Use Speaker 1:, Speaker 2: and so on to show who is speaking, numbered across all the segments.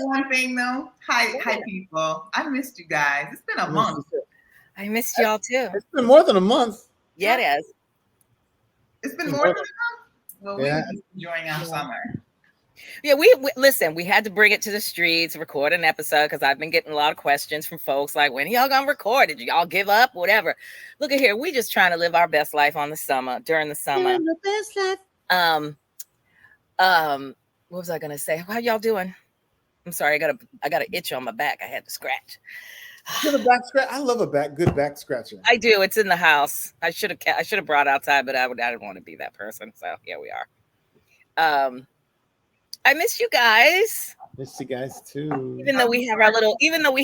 Speaker 1: one thing though. Hi, people. I missed you guys. It's been a month.
Speaker 2: I missed y'all too.
Speaker 3: It's been more than a month.
Speaker 2: Yeah, it is.
Speaker 1: It's been more than a month. Well, we were just enjoying our summer.
Speaker 2: Yeah, we listen. We had to bring it to the streets, record an episode because I've been getting a lot of questions from folks like, "When y'all gonna record? Did y'all give up? Whatever." Look at here, we just trying to live our best life on the summer during the summer.
Speaker 3: Living the best life.
Speaker 2: What was I gonna say? How y'all doing? I'm sorry, I got an itch on my back. I had to scratch.
Speaker 3: A back scratch. I love good back scratching.
Speaker 2: I do. It's in the house. I should have brought it outside, but I didn't want to be that person. So here we are. I miss you guys.
Speaker 3: Miss you guys too.
Speaker 2: Even though we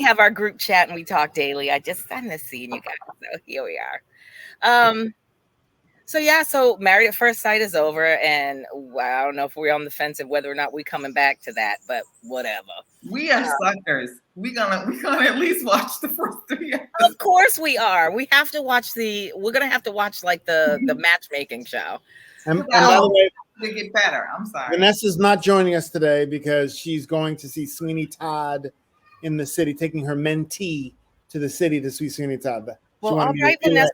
Speaker 2: have our group chat and we talk daily, I miss seeing you guys. So here we are. So Married at First Sight is over, and I don't know if we're on the fence of whether or not we're coming back to that, but whatever.
Speaker 1: We are suckers. We're gonna at least watch the first 3 episodes.
Speaker 2: Of course we are. We have to watch we're gonna have to watch like the matchmaking show.
Speaker 3: And by the way,
Speaker 1: to get better. I'm sorry.
Speaker 3: Vanessa's not joining us today because she's going to see Sweeney Todd in the city, taking her mentee to the city to see Sweeney Todd.
Speaker 2: Well, all right, Vanessa,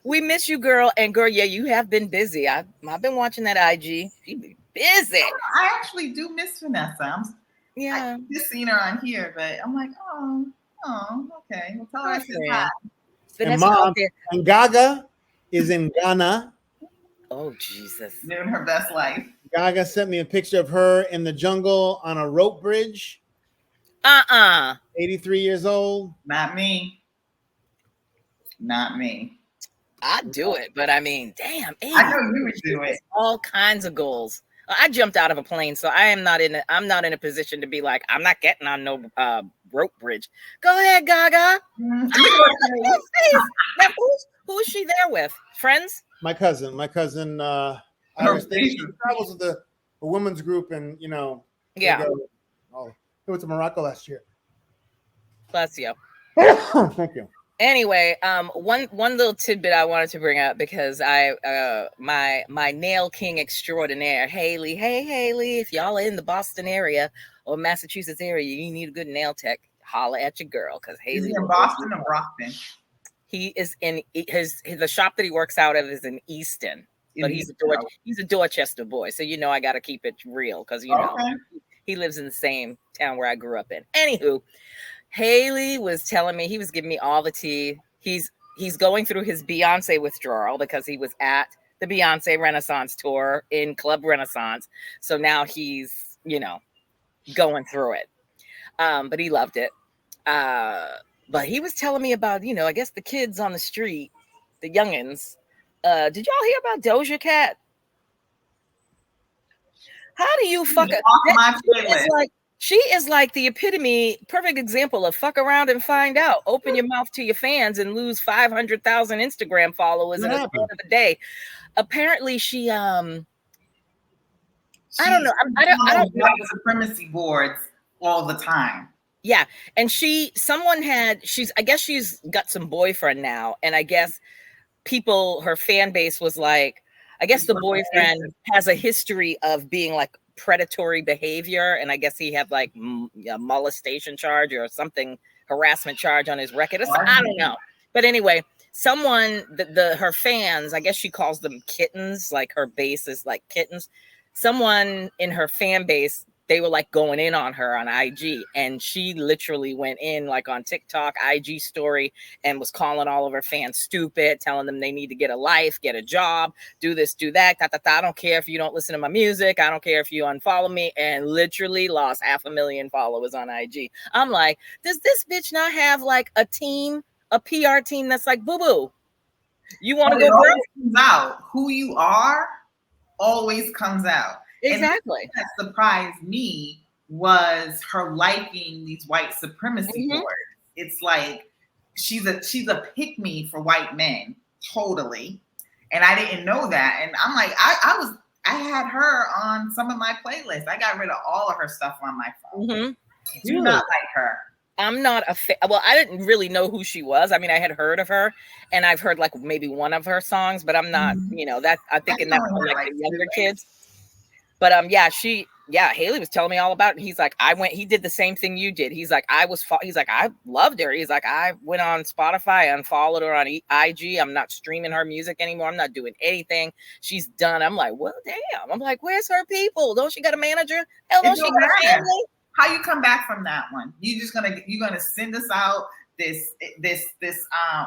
Speaker 2: we miss you, girl. And girl, yeah, you have been busy. I've been watching that IG. She be busy.
Speaker 1: I actually do miss Vanessa. I just seen her on here, but I'm like, oh, okay. Well, tell her I said hi.
Speaker 3: And Gaga is in Ghana.
Speaker 2: Oh, Jesus.
Speaker 1: Living her best life.
Speaker 3: Gaga sent me a picture of her in the jungle on a rope bridge. 83 years old.
Speaker 1: Not me.
Speaker 2: I'd do it, but I mean, damn.
Speaker 1: I know you would do it.
Speaker 2: All kinds of goals. I jumped out of a plane, so I'm not in a position to be like, I'm not getting on no rope bridge. Go ahead, Gaga. Now, who is she there with? Friends?
Speaker 3: My cousin. She travels with a women's group, and
Speaker 2: yeah.
Speaker 3: They went to Morocco last year.
Speaker 2: Bless you.
Speaker 3: Thank you.
Speaker 2: Anyway, one little tidbit I wanted to bring up because my nail king extraordinaire, Haley. Hey, Haley, if y'all are in the Boston area or Massachusetts area, you need a good nail tech, holla at your girl because Haley.
Speaker 1: Is in Boston or Brockton?
Speaker 2: He is in the shop that he works out of is in Easton, but he's a Dorchester boy, so I got to keep it real because he lives in the same town where I grew up in. Anywho. Haley was telling me, he was giving me all the tea. He's going through his Beyonce withdrawal because he was at the Beyonce Renaissance tour in Club Renaissance. So now he's, going through it. But he loved it. But he was telling me about, I guess the kids on the street, the youngins. Did y'all hear about Doja Cat? How do you fuck up? She is like the perfect example of fuck around and find out. Open your mouth to your fans and lose 500,000 Instagram followers in a span of a day. Apparently, she I don't know. I don't
Speaker 1: white supremacy boards all the time.
Speaker 2: Yeah, and I guess she's got some boyfriend now, and I guess her fan base was like, I guess the boyfriend has a history of being like predatory behavior, and I guess he had like a molestation charge or something, harassment charge on his record. I don't know, but anyway, her fans, I guess she calls them kittens, like her base is like kittens. Someone in her fan base, they were like going in on her on IG, and she literally went in like on TikTok, IG story, and was calling all of her fans stupid, telling them they need to get a life, get a job, do this, do that. I don't care if you don't listen to my music. I don't care if you unfollow me, and literally lost 500,000 followers on IG. I'm like, does this bitch not have like a team, a PR team that's like, boo-boo, you want to go girl?
Speaker 1: Comes out. Who you are always comes out.
Speaker 2: Exactly.
Speaker 1: And that surprised me was her liking these white supremacy boards. It's like she's a pick-me for white men, totally. And I didn't know that. And I'm like, I had her on some of my playlists. I got rid of all of her stuff on my phone. Mm-hmm. Do not like her.
Speaker 2: I'm not well, I didn't really know who she was. I mean, I had heard of her, and I've heard like maybe one of her songs, but I'm not, that I'm thinking that for like the younger kids. But Yeah, Haley was telling me all about it. He's like, he did the same thing you did. He's like, he's like, I loved her. He's like, I went on Spotify, unfollowed her on IG. I'm not streaming her music anymore. I'm not doing anything. She's done. I'm like, well, damn. I'm like, where's her people? Don't she got a manager? Hell, don't she got a family?
Speaker 1: How you come back from that one? You're gonna send us out this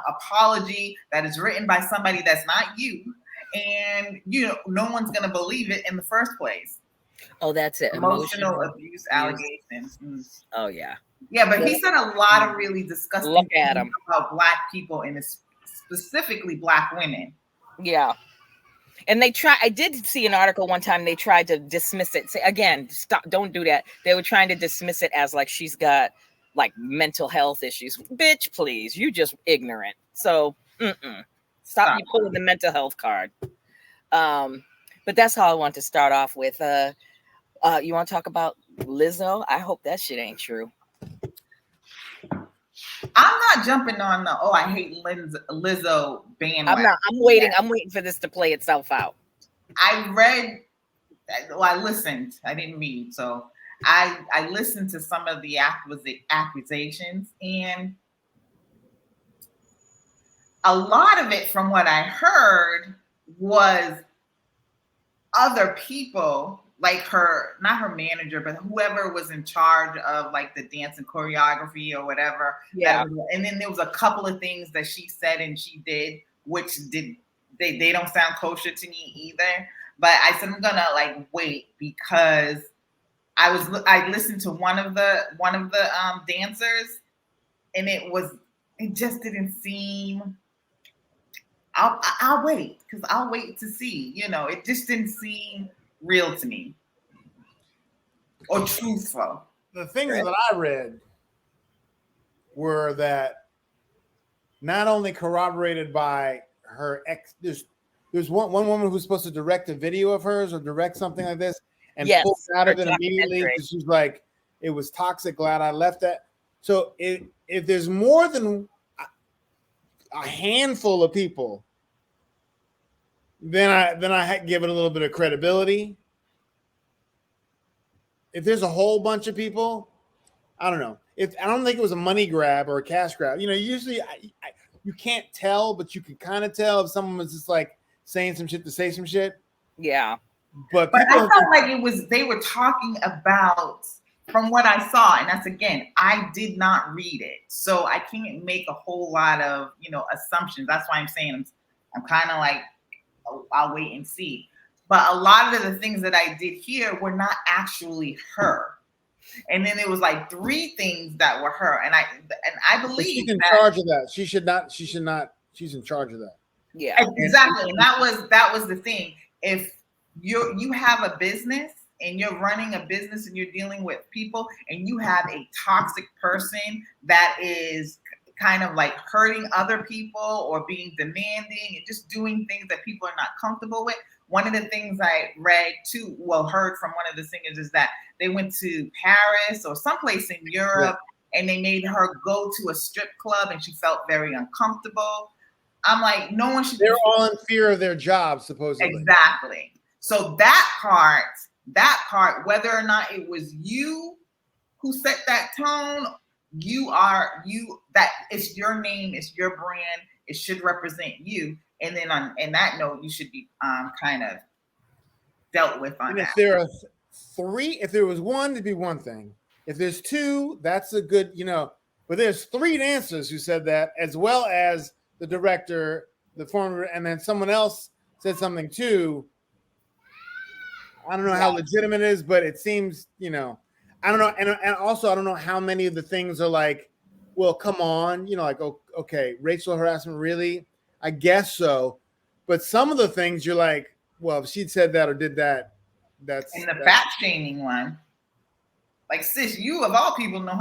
Speaker 1: apology that is written by somebody that's not you, and no one's gonna believe it in the first place.
Speaker 2: Oh, that's it.
Speaker 1: Emotional abuse allegations.
Speaker 2: Oh yeah.
Speaker 1: Yeah, but he said a lot of really disgusting
Speaker 2: things
Speaker 1: about Black people and specifically Black women.
Speaker 2: Yeah. And I did see an article one time. They tried to dismiss it. Say, again, stop, don't do that. They were trying to dismiss it as like she's got like mental health issues. Bitch, please. You just ignorant. So stop you pulling the mental health card. But that's how I want to start off with. You want to talk about Lizzo? I hope that shit ain't true.
Speaker 1: I'm not jumping on the I hate Lizzo bandwagon.
Speaker 2: I'm waiting. I'm waiting for this to play itself out.
Speaker 1: I listened. I didn't read. So I listened to some of the accusations, and a lot of it, from what I heard, was other people, like not her manager, but whoever was in charge of like the dance and choreography or whatever.
Speaker 2: Yeah.
Speaker 1: And then there was a couple of things that she said and she did, which they don't sound kosher to me either. But I said, I'm gonna like wait, because I listened to one of the dancers, and it just didn't seem. I'll wait, because I'll wait to see. It just didn't seem real to me or truthful.
Speaker 3: The things that I read were that not only corroborated by her ex. There's one woman who's supposed to direct a video of hers or direct something like this, and pulled out of it immediately because she's like, it was toxic. Glad I left that. So if there's more than a handful of people, then I give it a little bit of credibility. If there's a whole bunch of people, I don't know. I don't think it was a money grab or a cash grab. Usually you can't tell, but you can kind of tell if someone was just like saying some shit to say some shit.
Speaker 2: Yeah.
Speaker 1: But I felt like they were talking about, from what I saw, and that's, again, I did not read it, so I can't make a whole lot of assumptions. That's why I'm saying I'm kind of like, I'll wait and see. But a lot of the things that I did hear were not actually her. And then it was like 3 things that were her, and I believe
Speaker 3: she's in charge of that. She should not. She's in charge of that.
Speaker 2: Yeah,
Speaker 1: exactly. And that was the thing. If you have a business and you're running a business and you're dealing with people, and you have a toxic person that is kind of like hurting other people or being demanding and just doing things that people are not comfortable with. One of the things I read too, heard from one of the singers, is that they went to Paris or someplace in Europe, and they made her go to a strip club, and she felt very uncomfortable. I'm like, no one should.
Speaker 3: They're all in fear of their jobs, supposedly.
Speaker 1: Exactly. So that part, whether or not it was you who set that tone, that it's your name, it's your brand, it should represent you. And then on that note, you should be kind of dealt with on that.
Speaker 3: If there are 3, if there was 1, it'd be one thing. If there's 2, that's a good, but there's 3 dancers who said that, as well as the director, the former, and then someone else said something too. I don't know how legitimate it is, but it seems, I don't know. And also, I don't know how many of the things are like, well, come on, like, okay, racial harassment, really? I guess so. But some of the things you're like, well, if she'd said that or did that, that's.
Speaker 1: And the fat shaming one. Like, sis, you of all people know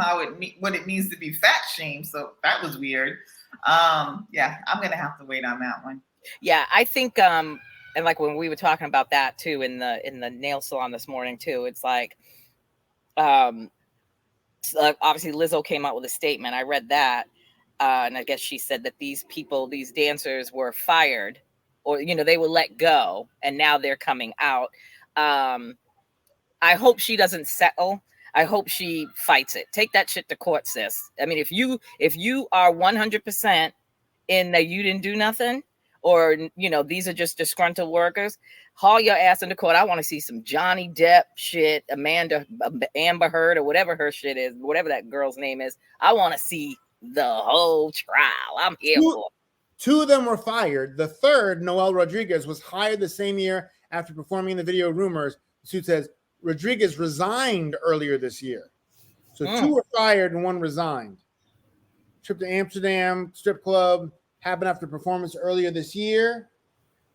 Speaker 1: what it means to be fat shamed. So that was weird. Yeah, I'm going to have to wait on that one.
Speaker 2: Yeah, I think, and like when we were talking about that too in the nail salon this morning too, it's like, obviously Lizzo came out with a statement. I read that, and I guess she said that these dancers were fired, or they were let go, and now they're coming out. I hope she doesn't settle. I hope she fights it. Take that shit to court, sis. I mean, if you are 100% in that you didn't do nothing, or these are just disgruntled workers, haul your ass into court. I want to see some Johnny Depp shit, Amber Heard, or whatever her shit is, whatever that girl's name is. I want to see the whole trial. I'm here for it.
Speaker 3: Two of them were fired. The third, Noel Rodriguez, was hired the same year after performing in the video Rumors. The suit says Rodriguez resigned earlier this year. So two were fired and one resigned. Trip to Amsterdam strip club happened after performance earlier this year.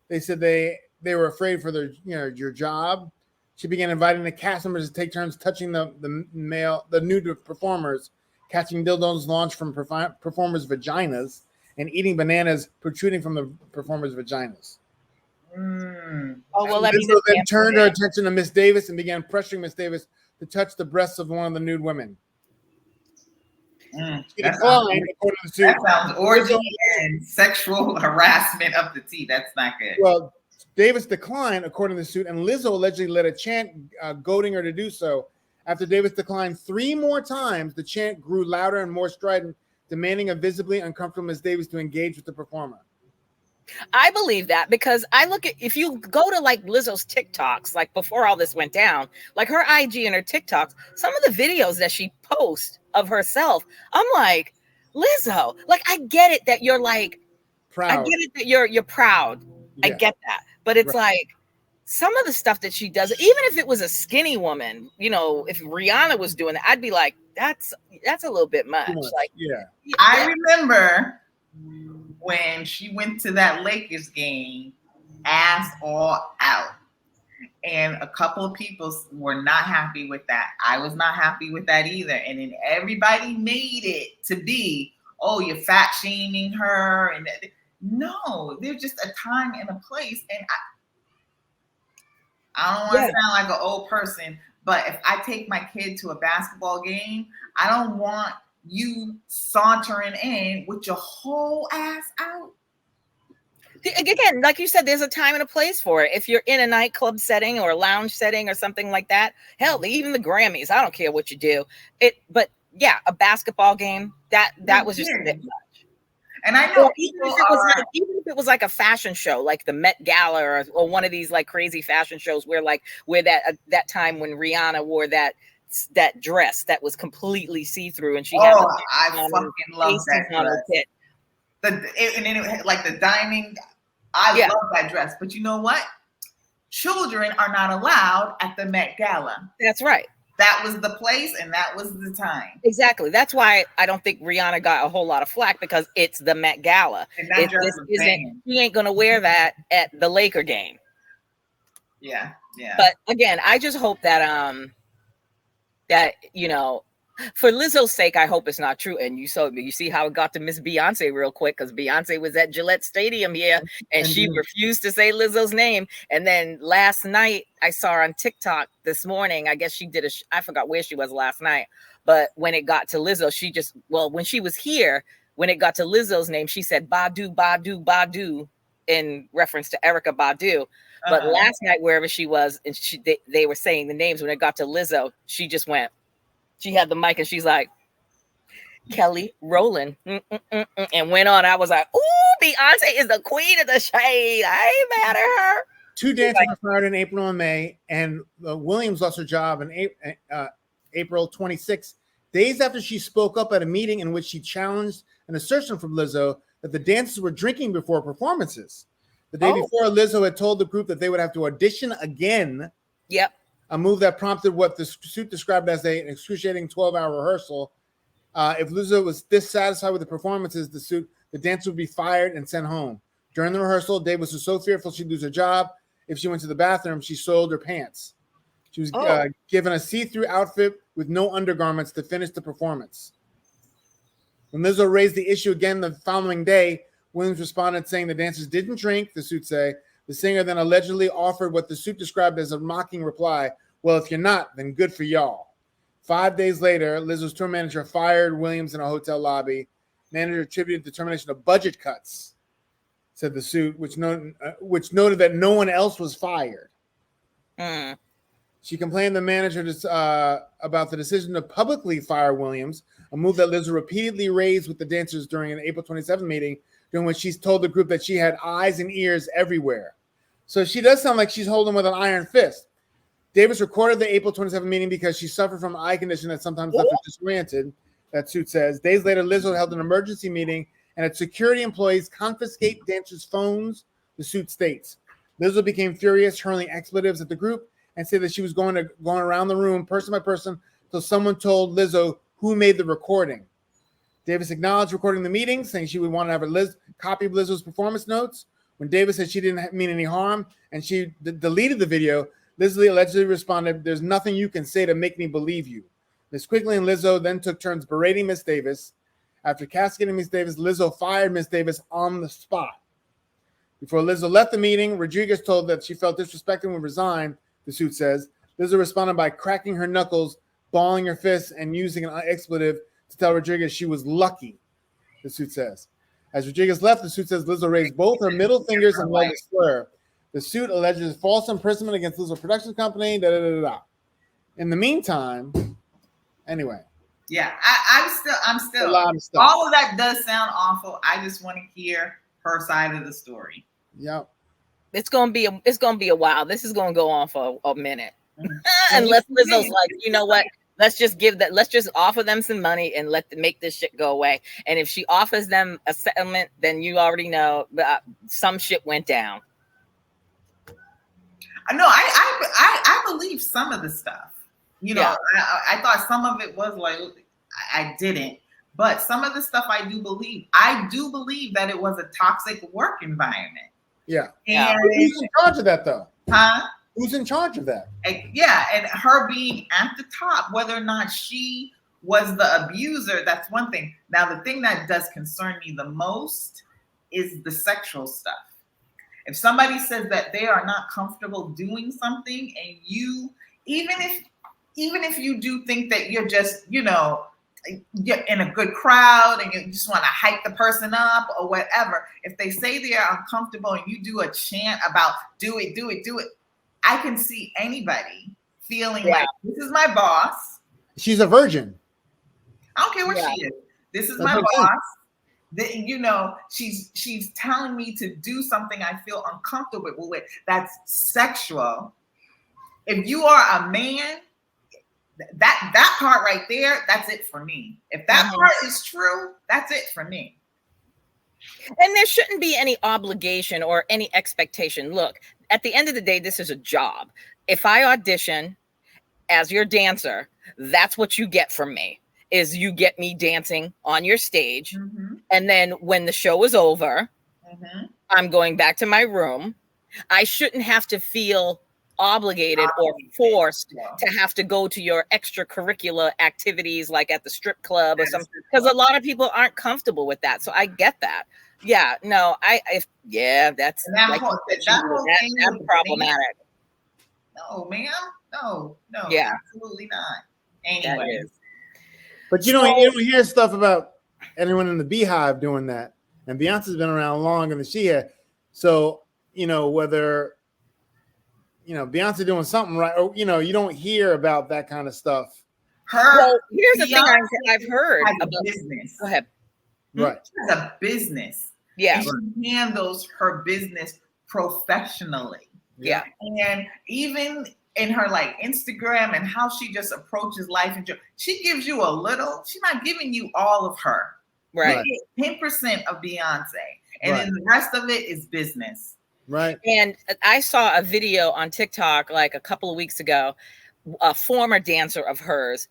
Speaker 3: They said they were afraid for their your job. She began inviting the cast members to take turns touching the nude performers, catching dildos launched from performers' vaginas, and eating bananas protruding from the performers' vaginas.
Speaker 2: Oh, well,
Speaker 3: Lizzo then turned her attention to Miss Davis and began pressuring Miss Davis to touch the breasts of one of the nude women.
Speaker 1: That sounds orgy and sexual harassment of the T. That's not good.
Speaker 3: Well, Davis declined, according to the suit, and Lizzo allegedly led a chant goading her to do so. After Davis declined 3 more times, the chant grew louder and more strident, demanding a visibly uncomfortable Miss Davis to engage with the performer.
Speaker 2: I believe that because if you go to like Lizzo's TikToks, like before all this went down, like her IG and her TikToks, some of the videos that she posts of herself, I'm like, Lizzo, like I get it that you're like proud. I get it that you're proud. Yeah. I get that. But it's like some of the stuff that she does, even if it was a skinny woman, if Rihanna was doing that, I'd be like, that's a little bit much. Like,
Speaker 1: I remember when she went to that Lakers game, ass all out. And a couple of people were not happy with that. I was not happy with that either. And then everybody made it to be, oh, you're fat shaming her. And no, there's just a time and a place. And I don't want to sound like an old person, but if I take my kid to a basketball game, I don't want you sauntering in with your whole ass out.
Speaker 2: Again, like you said, there's a time and a place for it. If you're in a nightclub setting or a lounge setting or something like that, hell, even the Grammys, I don't care what you do. But yeah, a basketball game, that was just a bit much.
Speaker 1: And I know
Speaker 2: even if it was like a fashion show, like the Met Gala or one of these like crazy fashion shows where that time when Rihanna wore that dress that was completely see-through and she had
Speaker 1: I fucking love that dress. And then it had like the diamond. I love that dress. But you know what? Children are not allowed at the Met Gala.
Speaker 2: That's right.
Speaker 1: That was the place and that was the time.
Speaker 2: Exactly. That's why I don't think Rihanna got a whole lot of flack because it's the Met Gala. She ain't going to wear that at the Laker game.
Speaker 1: Yeah.
Speaker 2: But again, I just hope that for Lizzo's sake, I hope it's not true. And you see how it got to Miss Beyonce real quick because Beyonce was at Gillette Stadium here and she refused to say Lizzo's name. And then last night I saw her on TikTok this morning. I guess she did I forgot where she was last night. But when it got to Lizzo, when she was here, when it got to Lizzo's name, she said Badu, Badu, Badu in reference to Erykah Badu. But last night, wherever she was, and they were saying the names, when it got to Lizzo, she just went. She had the mic and she's like, Kelly Rowland, and went on. I was like, ooh, Beyonce is the queen of the shade. I ain't mad at her.
Speaker 3: 2 dancers were fired in April and May, and Williams lost her job in April 26, days after she spoke up at a meeting in which she challenged an assertion from Lizzo that the dancers were drinking before performances. The day before, Lizzo had told the group that they would have to audition again.
Speaker 2: Yep.
Speaker 3: A move that prompted what the suit described as an excruciating 12-hour rehearsal. If Lizzo was dissatisfied with the performances, the dancer would be fired and sent home. During the rehearsal, Davis was so fearful she'd lose her job. If she went to the bathroom, she soiled her pants. She was given a see-through outfit with no undergarments to finish the performance. When Lizzo raised the issue again the following day, Williams responded saying the dancers didn't drink, the suit say. The singer then allegedly offered what the suit described as a mocking reply. Well, if you're not, then good for y'all. 5 days later, Lizzo's tour manager fired Williams in a hotel lobby. Manager attributed the termination of budget cuts, said the suit, which noted that no one else was fired. She complained to the manager about the decision to publicly fire Williams, a move that Lizzo repeatedly raised with the dancers during an April 27th meeting, during which she's told the group that she had eyes and ears everywhere. So she does sound like she's holding with an iron fist. Davis recorded the April 27th meeting because she suffered from an eye condition that sometimes left her disoriented, that suit says. Days later, Lizzo held an emergency meeting and had security employees confiscate dancers' phones, the suit states. Lizzo became furious, hurling expletives at the group, and said that she was going around the room, person by person, until someone told Lizzo who made the recording. Davis acknowledged recording the meeting, saying she would want to have a copy of Lizzo's performance notes. When Davis said she didn't mean any harm and she deleted the video, Lizzo allegedly responded, "There's nothing you can say to make me believe you." Ms. Quigley and Lizzo then took turns berating Miss Davis. After castigating Miss Davis, Lizzo fired Miss Davis on the spot. Before Lizzo left the meeting, Rodriguez told that she felt disrespected and would resign, the suit says. Lizzo responded by cracking her knuckles, balling her fists, and using an expletive to tell Rodriguez she was lucky, the suit says. As Rodriguez left, the suit says Lizzo raised both her middle fingers and held a slur. The suit alleges false imprisonment against Lizzo Production Company, In the meantime, anyway.
Speaker 1: Yeah, I'm still
Speaker 3: a lot of stuff.
Speaker 1: All of that does sound awful. I just want to hear her side of the story.
Speaker 3: Yep.
Speaker 2: It's gonna be a while. This is gonna go on for a minute. Unless Lizzo's like, you know what? Let's just offer them some money and make this shit go away. And if she offers them a settlement, then you already know some shit went down.
Speaker 1: No, I believe some of the stuff. You know, yeah. I thought some of it was like, I didn't. But some of the stuff I do believe. I do believe that it was a toxic work environment.
Speaker 3: Yeah.
Speaker 1: And
Speaker 3: who's in charge of that, though?
Speaker 1: Huh?
Speaker 3: Who's in charge of that?
Speaker 1: Yeah, and her being at the top, whether or not she was the abuser, that's one thing. Now, the thing that does concern me the most is the sexual stuff. If somebody says that they are not comfortable doing something, and you, even if you do think that you're just, you know, you're in a good crowd and you just want to hype the person up or whatever, if they say they are uncomfortable and you do a chant about do it, I can see anybody feeling like, this is my boss.
Speaker 3: She's a virgin.
Speaker 1: I don't care what she is. This is my boss. You know, she's telling me to do something I feel uncomfortable with. That's sexual. If you are a man, that part right there, that's it for me. If that part is true, that's it for me.
Speaker 2: And there shouldn't be any obligation or any expectation. Look, at the end of the day, this is a job. If I audition as your dancer, that's what you get from me, is you get me dancing on your stage. Mm-hmm. And then when the show is over, I'm going back to my room. I shouldn't have to feel obligated or forced to have to go to your extracurricular activities like at the strip club or something, because a lot of people aren't comfortable with that. So I get that. Yeah, no, that's like, that's problematic.
Speaker 1: No, ma'am. No,
Speaker 2: yeah,
Speaker 1: absolutely not. Anyway,
Speaker 3: but you don't hear stuff about anyone in the Beehive doing that, and Beyonce's been around longer than she had. So you know whether Beyonce doing something right, or you don't hear about that kind of stuff.
Speaker 2: Here's the thing I've heard about
Speaker 1: business.
Speaker 2: Go ahead.
Speaker 3: Right.
Speaker 1: She has a business.
Speaker 2: Yeah.
Speaker 1: And she handles her business professionally.
Speaker 2: Yeah.
Speaker 1: And even in her like Instagram and how she just approaches life, and she gives you a little, she's not giving you all of her.
Speaker 2: Right.
Speaker 1: 10% of Beyonce. And then the rest of it is business.
Speaker 3: Right.
Speaker 2: And I saw a video on TikTok like a couple of weeks ago. A former dancer of hers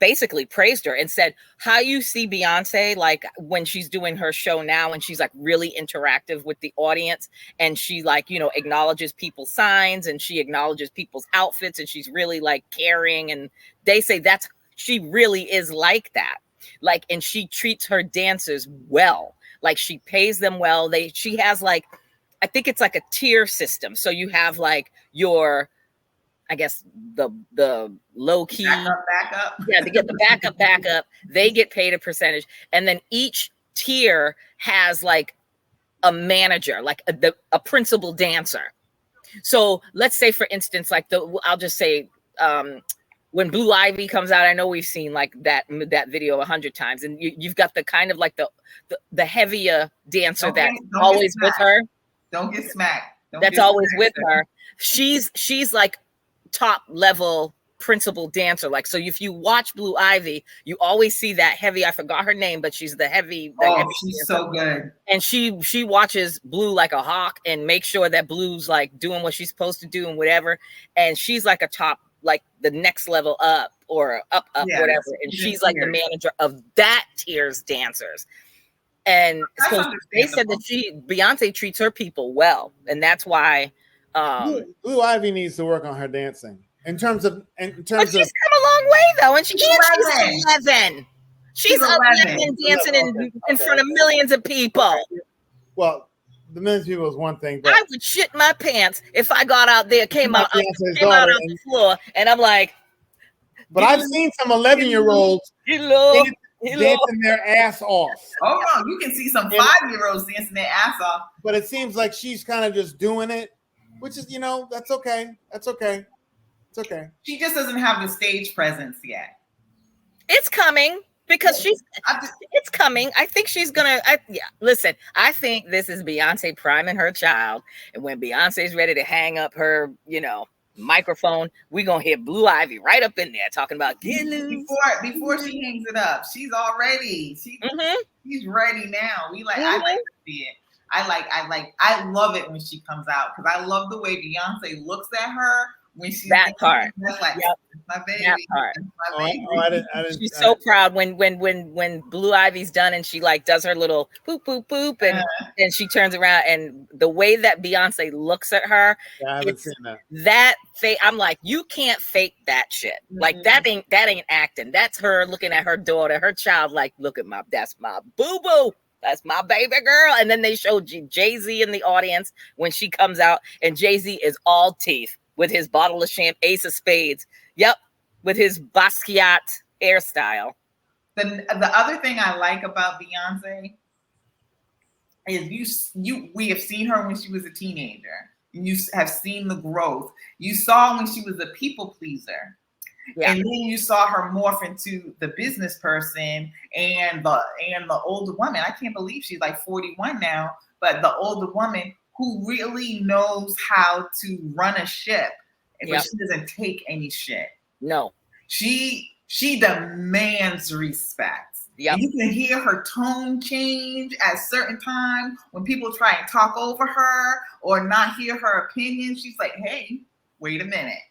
Speaker 2: basically praised her and said, how you see Beyonce, like when she's doing her show now, and she's like really interactive with the audience, and she like, acknowledges people's signs, and she acknowledges people's outfits, and she's really like caring. And they say she really is like that. Like, and she treats her dancers well. Like she pays them well. She has like, I think it's like a tier system. So you have like your, I guess the low key
Speaker 1: backup.
Speaker 2: Yeah, they get the backup. They get paid a percentage, and then each tier has like a manager, like a principal dancer. So let's say, for instance, like I'll just say, when Blue Ivy comes out, I know we've seen like that video 100 times, and you've got the kind of like the heavier dancer that's always with her.
Speaker 1: Don't get smacked.
Speaker 2: That's always with her. She's like top level principal dancer. Like, so if you watch Blue Ivy, you always see that heavy. I forgot her name, but she's the heavy.
Speaker 1: She's so good.
Speaker 2: And she watches Blue like a hawk and makes sure that Blue's like doing what she's supposed to do and whatever. And she's like a top, like the next level up or up, whatever. And she's like the manager of that tier's dancers. And so they said that Beyonce treats her people well, and that's why
Speaker 3: Blue Ivy needs to work on her dancing in terms of.
Speaker 2: But she's come a long way though, and she's 11. She's 11 dancing in front of millions of people.
Speaker 3: Well, the millions of people is one thing, but
Speaker 2: I would shit my pants if I got out there, came out on the floor, and I'm like.
Speaker 3: But I've seen some 11-year-olds dancing their ass off.
Speaker 1: Oh no, you can see some 5-year-olds dancing their ass off.
Speaker 3: But it seems like she's kind of just doing it, which is, that's okay. That's okay. It's okay.
Speaker 1: She just doesn't have the stage presence yet.
Speaker 2: It's coming because it's coming. I think she's gonna. Listen, I think this is Beyonce priming her child, and when Beyonce's ready to hang up her, microphone, we're gonna hear Blue Ivy right up in there talking about get loose.
Speaker 1: Before she hangs it up, she's already she's ready now. I like to see it. I love it when she comes out because I love the way Beyonce looks at her when she's
Speaker 2: that part.
Speaker 1: That's like my baby.
Speaker 2: That part.
Speaker 1: My baby.
Speaker 2: She's so proud when Blue Ivy's done and she like does her little poop poop poop and she turns around and the way that Beyonce looks at her,
Speaker 3: I haven't seen that.
Speaker 2: That I'm like, you can't fake that shit. Like that ain't acting. That's her looking at her daughter, her child, like, look at that's my boo boo. That's my baby girl. And then they show Jay-Z in the audience when she comes out, and Jay-Z is all teeth with his bottle of champagne, ace of spades. Yep. With his Basquiat hairstyle.
Speaker 1: The other thing I like about Beyonce is we have seen her when she was a teenager. You have seen the growth. You saw when she was a people pleaser. Yeah. And then you saw her morph into the business person and the older woman. I can't believe she's like 41 now, but the older woman who really knows how to run a ship, but she doesn't take any shit.
Speaker 2: No.
Speaker 1: She demands respect.
Speaker 2: Yep.
Speaker 1: You can hear her tone change at certain times when people try and talk over her or not hear her opinion. She's like, hey, wait a minute.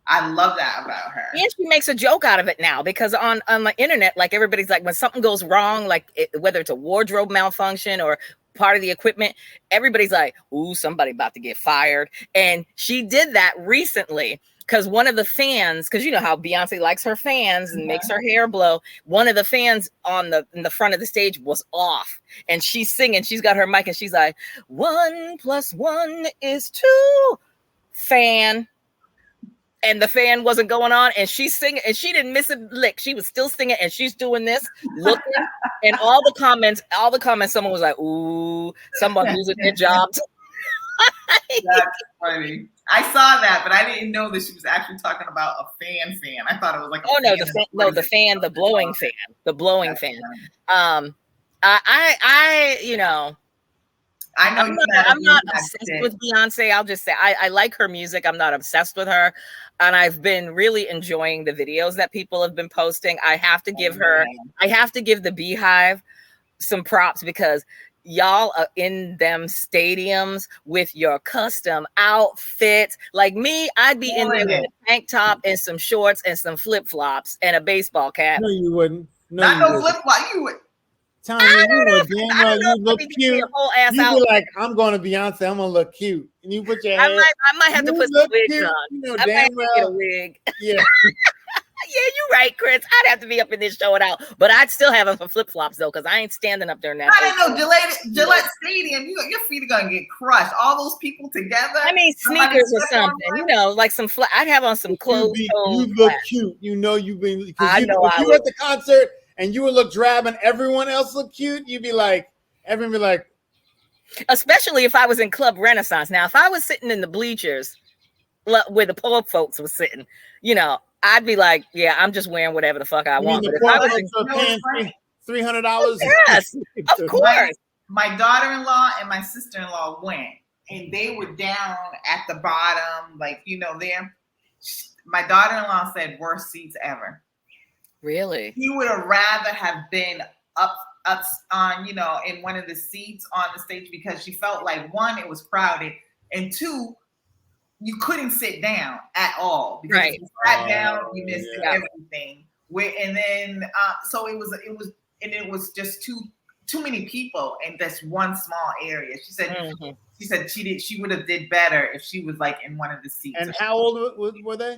Speaker 1: I love that about her.
Speaker 2: And she makes a joke out of it now because on the internet, like everybody's like, when something goes wrong, like whether it's a wardrobe malfunction or part of the equipment, everybody's like, ooh, somebody about to get fired. And she did that recently because one of the fans, because you know how Beyonce likes her fans and makes her hair blow. One of the fans in the front of the stage was off and she's singing. She's got her mic and she's like, 1 + 1 is 2, fan. And the fan wasn't going on, and she's singing, and she didn't miss a lick. She was still singing, and she's doing this, looking, and all the comments, someone was like, ooh, someone losing their job.
Speaker 1: That's funny. I saw that, but I didn't know that she was actually talking about a fan. I thought it was like
Speaker 2: the blowing fan. The blowing fan.
Speaker 1: I know
Speaker 2: I'm not obsessed with Beyonce. I'll just say I like her music. I'm not obsessed with her. And I've been really enjoying the videos that people have been posting. I have to give the Beehive some props because y'all are in them stadiums with your custom outfits. Like me, I'd be in there with a tank top and some shorts and some flip-flops and a baseball cap.
Speaker 3: No, you wouldn't.
Speaker 1: No flip-flop. You would.
Speaker 3: Tanya, you look cute. You be like, I'm going to Beyonce. I'm gonna look cute, and you put your hair.
Speaker 2: I might have to put some wigs on.
Speaker 3: You know, damn well.
Speaker 2: Get a wig.
Speaker 3: Yeah.
Speaker 2: Yeah, you're right, Chris. I'd have to be up in this showing out, but I'd still have them for flip flops though, because I ain't standing up there now.
Speaker 1: I don't know, Gillette Stadium. Your feet are gonna get crushed. All those people together.
Speaker 2: I mean, sneakers or something. Like some. I'd have on some clothes.
Speaker 3: You look cute. You know you've been. If you were at the concert and you would look drab and everyone else look cute, you'd be like, everyone be like,
Speaker 2: Especially if I was in Club Renaissance. Now, if I was sitting in the bleachers where the poor folks were sitting, I'd be like, yeah, I'm just wearing whatever the fuck I want. But if I was
Speaker 3: paying $300,
Speaker 2: yes, of course.
Speaker 1: My daughter-in-law and my sister-in-law went, and they were down at the bottom, like there. My daughter-in-law said worst seats ever.
Speaker 2: Really?
Speaker 1: He would have rather have been up on, in one of the seats on the stage, because she felt like, one, it was crowded, and two, you couldn't sit down at all, because
Speaker 2: right.
Speaker 1: if you sat down, you missed everything. And then so it was just too many people in this one small area. She said she would have did better if she was like in one of the seats.
Speaker 3: And how old were they?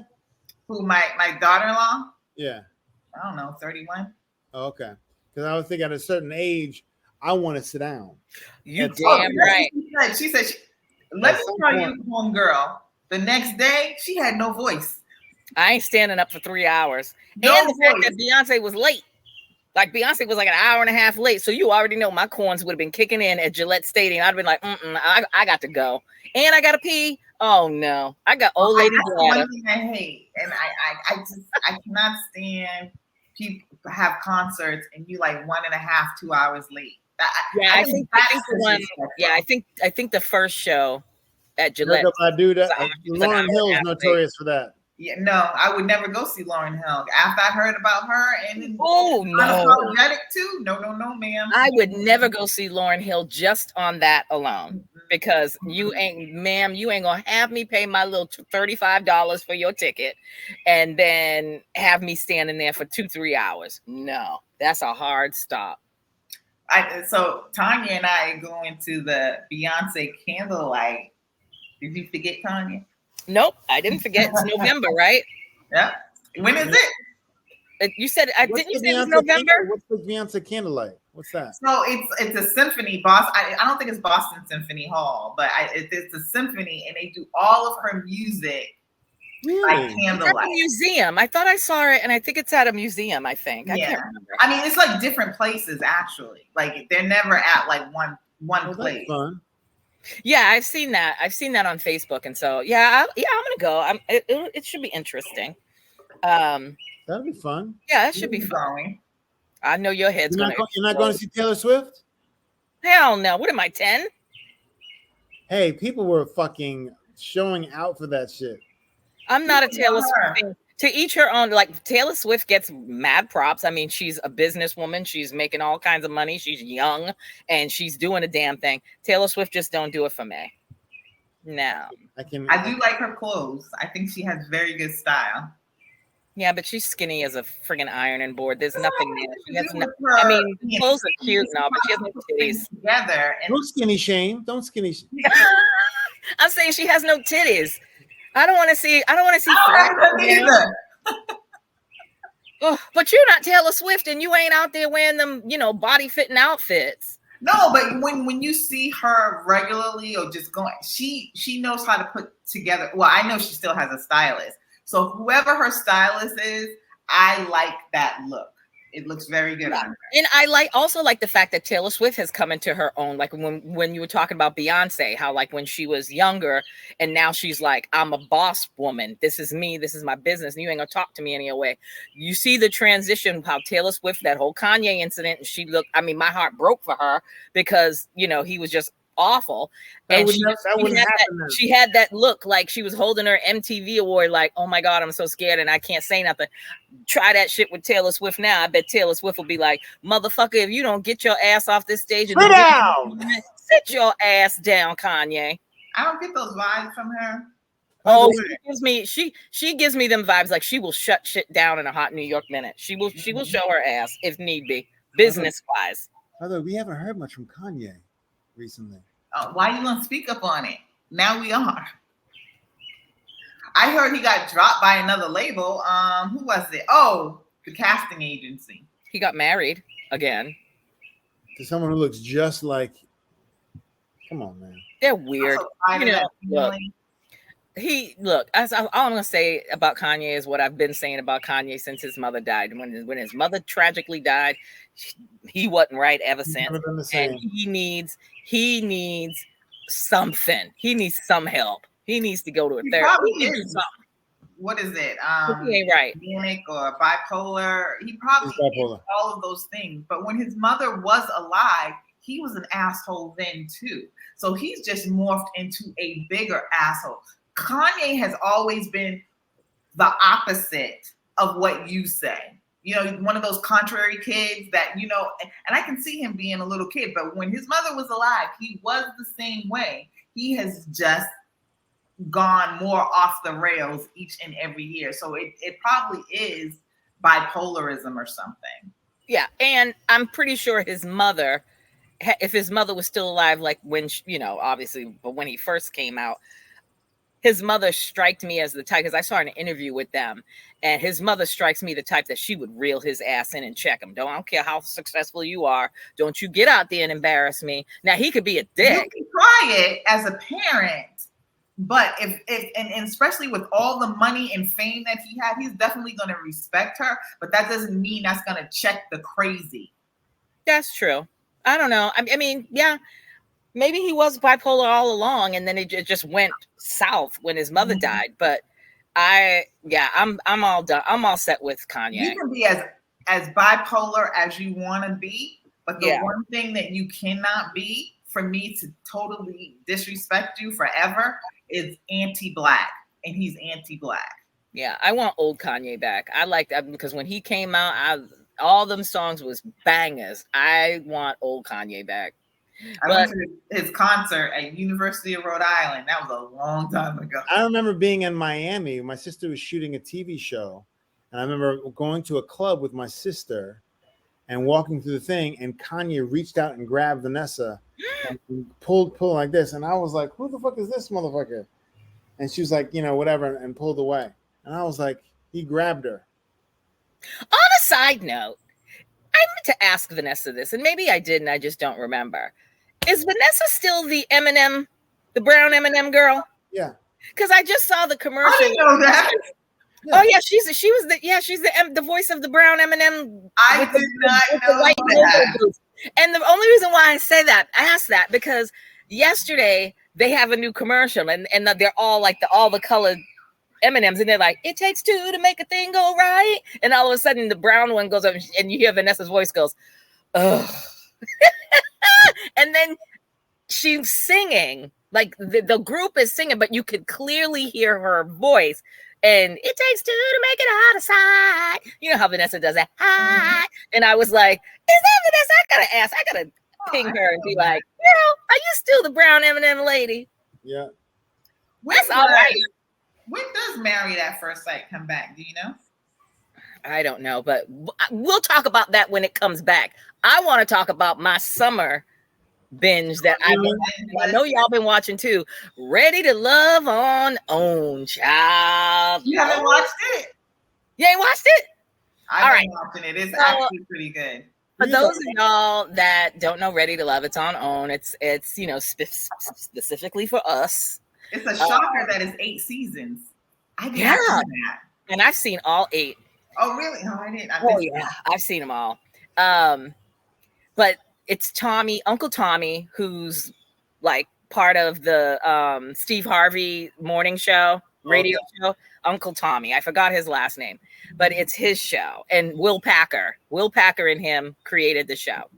Speaker 1: Who, my daughter-in-law?
Speaker 3: Yeah.
Speaker 1: I don't know, 31.
Speaker 3: Oh, okay. Because I was thinking at a certain age, I want to sit down.
Speaker 2: You damn right.
Speaker 1: She said, let me tell you, homegirl, the next day, she had no voice.
Speaker 2: I ain't standing up for 3 hours.
Speaker 1: No
Speaker 2: and the
Speaker 1: voice.
Speaker 2: fact that Beyonce was late. Like, Beyonce was like an hour and a half late. So you already know my corns would have been kicking in at Gillette Stadium. I'd have been like, I got to go. And I got to pee. Oh, no. I got old lady bladder.
Speaker 1: One thing I hate. And I cannot stand people have concerts and you like 1.5, 2 hours late.
Speaker 2: I think the first show at Gillette.
Speaker 3: Lauryn Hill is notorious for that.
Speaker 1: Yeah, no, I would never go see Lauryn Hill. After I heard about her and
Speaker 2: unapologetic
Speaker 1: too. No, ma'am.
Speaker 2: I would never go see Lauryn Hill just on that alone, because you ain't gonna have me pay my little $35 for your ticket and then have me standing there for 2-3 hours. No, that's a hard stop.
Speaker 1: So Tanya and I are going to the Beyonce candlelight. Did you forget, Tanya?
Speaker 2: Nope, I didn't forget. It's November, right?
Speaker 1: Yeah. When is it?
Speaker 2: You said didn't you say it was November?
Speaker 3: What's the Beyonce candlelight? What's that?
Speaker 1: So it's a symphony. I don't think it's Boston Symphony Hall, but it's a symphony, and they do all of her music like candlelight.
Speaker 2: It's at a museum. I thought I saw it, and I think it's at a museum. I think. I can't remember.
Speaker 1: I mean, it's like different places actually. Like they're never at like one place.
Speaker 3: That's fun.
Speaker 2: Yeah, I've seen that. I've seen that on Facebook, and so I'm gonna go. It should be interesting.
Speaker 3: That'll be fun.
Speaker 2: Yeah, it should be fun. I know your head's
Speaker 3: You're not going to see Taylor Swift?
Speaker 2: Hell no. What am I, 10?
Speaker 3: Hey, people were fucking showing out for that shit.
Speaker 2: I'm not a Taylor Swift thing. To each her own. Like, Taylor Swift gets mad props. I mean, she's a businesswoman. She's making all kinds of money. She's young and she's doing a damn thing. Taylor Swift just don't do it for me. No.
Speaker 1: I do like her clothes. I think she has very good style.
Speaker 2: Yeah, but she's skinny as a friggin' ironing board. There's nothing there. She has I mean, clothes are cute now, but she has no titties.
Speaker 1: Together.
Speaker 3: Don't skinny shame. Don't skinny shame.
Speaker 2: I'm saying she has no titties. I don't want to see.
Speaker 1: Either.
Speaker 2: Oh, but you're not Taylor Swift, and you ain't out there wearing them, body fitting outfits.
Speaker 1: No, but when you see her regularly or just going, she knows how to put together. Well, I know she still has a stylist. So whoever her stylist is, I like that look. It looks very good on her.
Speaker 2: And I also like the fact that Taylor Swift has come into her own. Like when you were talking about Beyonce, how like when she was younger and now she's like, I'm a boss woman. This is me. This is my business. And you ain't gonna talk to me any other way. You see the transition, how Taylor Swift, that whole Kanye incident, and she looked, I mean, my heart broke for her because, he was just awful. And she had that look like she was holding her MTV award like, oh my God, I'm so scared and I can't say nothing. Try that shit with Taylor Swift now. I bet Taylor Swift will be like, motherfucker, if you don't get your ass off this stage and sit your ass down, Kanye.
Speaker 1: I don't get those vibes from her.
Speaker 2: Oh, she gives me them vibes like she will shut shit down in a hot New York minute. She will show her ass if need be, business wise.
Speaker 3: Although we haven't heard much from Kanye recently.
Speaker 1: Why you gonna speak up on it? Now we are. I heard he got dropped by another label. Who was it? Oh, the casting agency.
Speaker 2: He got married again.
Speaker 3: To someone who looks just like. Come on, man.
Speaker 2: They're weird. Look, all I'm gonna say about Kanye is what I've been saying about Kanye since his mother died. When his mother tragically died, he wasn't right ever since.
Speaker 3: Never been the same.
Speaker 2: And he needs something. He needs some help. He needs to go to a therapist. He needs something.
Speaker 1: What is it?
Speaker 2: He ain't right.
Speaker 1: Manic or bipolar. He probably is all of those things. But when his mother was alive, he was an asshole then too. So he's just morphed into a bigger asshole. Kanye has always been the opposite of what you say. You know, one of those contrary kids that, you know, and I can see him being a little kid, but when his mother was alive, he was the same way. He has just gone more off the rails each and every year. So it probably is bipolarism or something.
Speaker 2: Yeah. And I'm pretty sure his mother, if his mother was still alive, like when, you know, obviously, but when he first came out, his mother striked me as the type, because I saw an interview with them, and his mother strikes me the type that she would reel his ass in and check him. I don't care how successful you are. Don't you get out there and embarrass me. Now, he could be a dick.
Speaker 1: You can try it as a parent, but and especially with all the money and fame that he had, he's definitely going to respect her, but that doesn't mean that's going to check the crazy.
Speaker 2: That's true. I don't know. I mean, yeah. Maybe he was bipolar all along, and then it just went south when his mother died. But I'm all done. I'm all set with Kanye.
Speaker 1: You can be as bipolar as you want to be, but the one thing that you cannot be, for me to totally disrespect you forever, is anti-black, and he's anti-black.
Speaker 2: Yeah, I want old Kanye back. I like that because when he came out, all them songs was bangers. I want old Kanye back.
Speaker 1: I went to his concert at University of Rhode Island. That was a long time ago.
Speaker 3: I remember being in Miami. My sister was shooting a TV show. And I remember going to a club with my sister and walking through the thing. And Kanye reached out and grabbed Vanessa and pulled like this. And I was like, who the fuck is this motherfucker? And she was like, you know, whatever, and pulled away. And I was like, he grabbed her.
Speaker 2: On a side note, I meant to ask Vanessa this, and maybe I did, and I just don't remember. Is Vanessa still the Eminem, the brown Eminem girl?
Speaker 3: Yeah.
Speaker 2: Because I just saw the commercial.
Speaker 1: I didn't know that.
Speaker 2: Yeah. Oh yeah, she's the voice of the brown Eminem.
Speaker 1: I did not know that.
Speaker 2: And the only reason why I asked that, because yesterday they have a new commercial, and they're all like all the colored M&Ms, and they're like, it takes two to make a thing go right. And all of a sudden the brown one goes up, and you hear Vanessa's voice goes, ugh. And then she's singing, like the group is singing, but you could clearly hear her voice. And it takes two to make it out of sight. You know how Vanessa does that. Hi. And I was like, is that Vanessa? I gotta ping her and be like, are you still the brown M&M lady?
Speaker 3: Yeah.
Speaker 2: That's all right.
Speaker 1: When does Married at First Sight come back? Do you know?
Speaker 2: I don't know, but we'll talk about that when it comes back. I want to talk about my summer binge that I know y'all been watching too. Ready to Love on OWN, child.
Speaker 1: You haven't watched it?
Speaker 2: You ain't watched it?
Speaker 1: I've been watching it. It's actually pretty good.
Speaker 2: For those of y'all that don't know Ready to Love, it's on OWN. It's you know, specifically for us.
Speaker 1: It's a shocker that it's 8 seasons. I didn't know that.
Speaker 2: And I've seen all 8.
Speaker 1: Oh, really? No, I didn't.
Speaker 2: I've seen them all. But it's Uncle Tommy, who's like part of the Steve Harvey morning show, radio show. Uncle Tommy. I forgot his last name, but it's his show. And Will Packer and him created the show.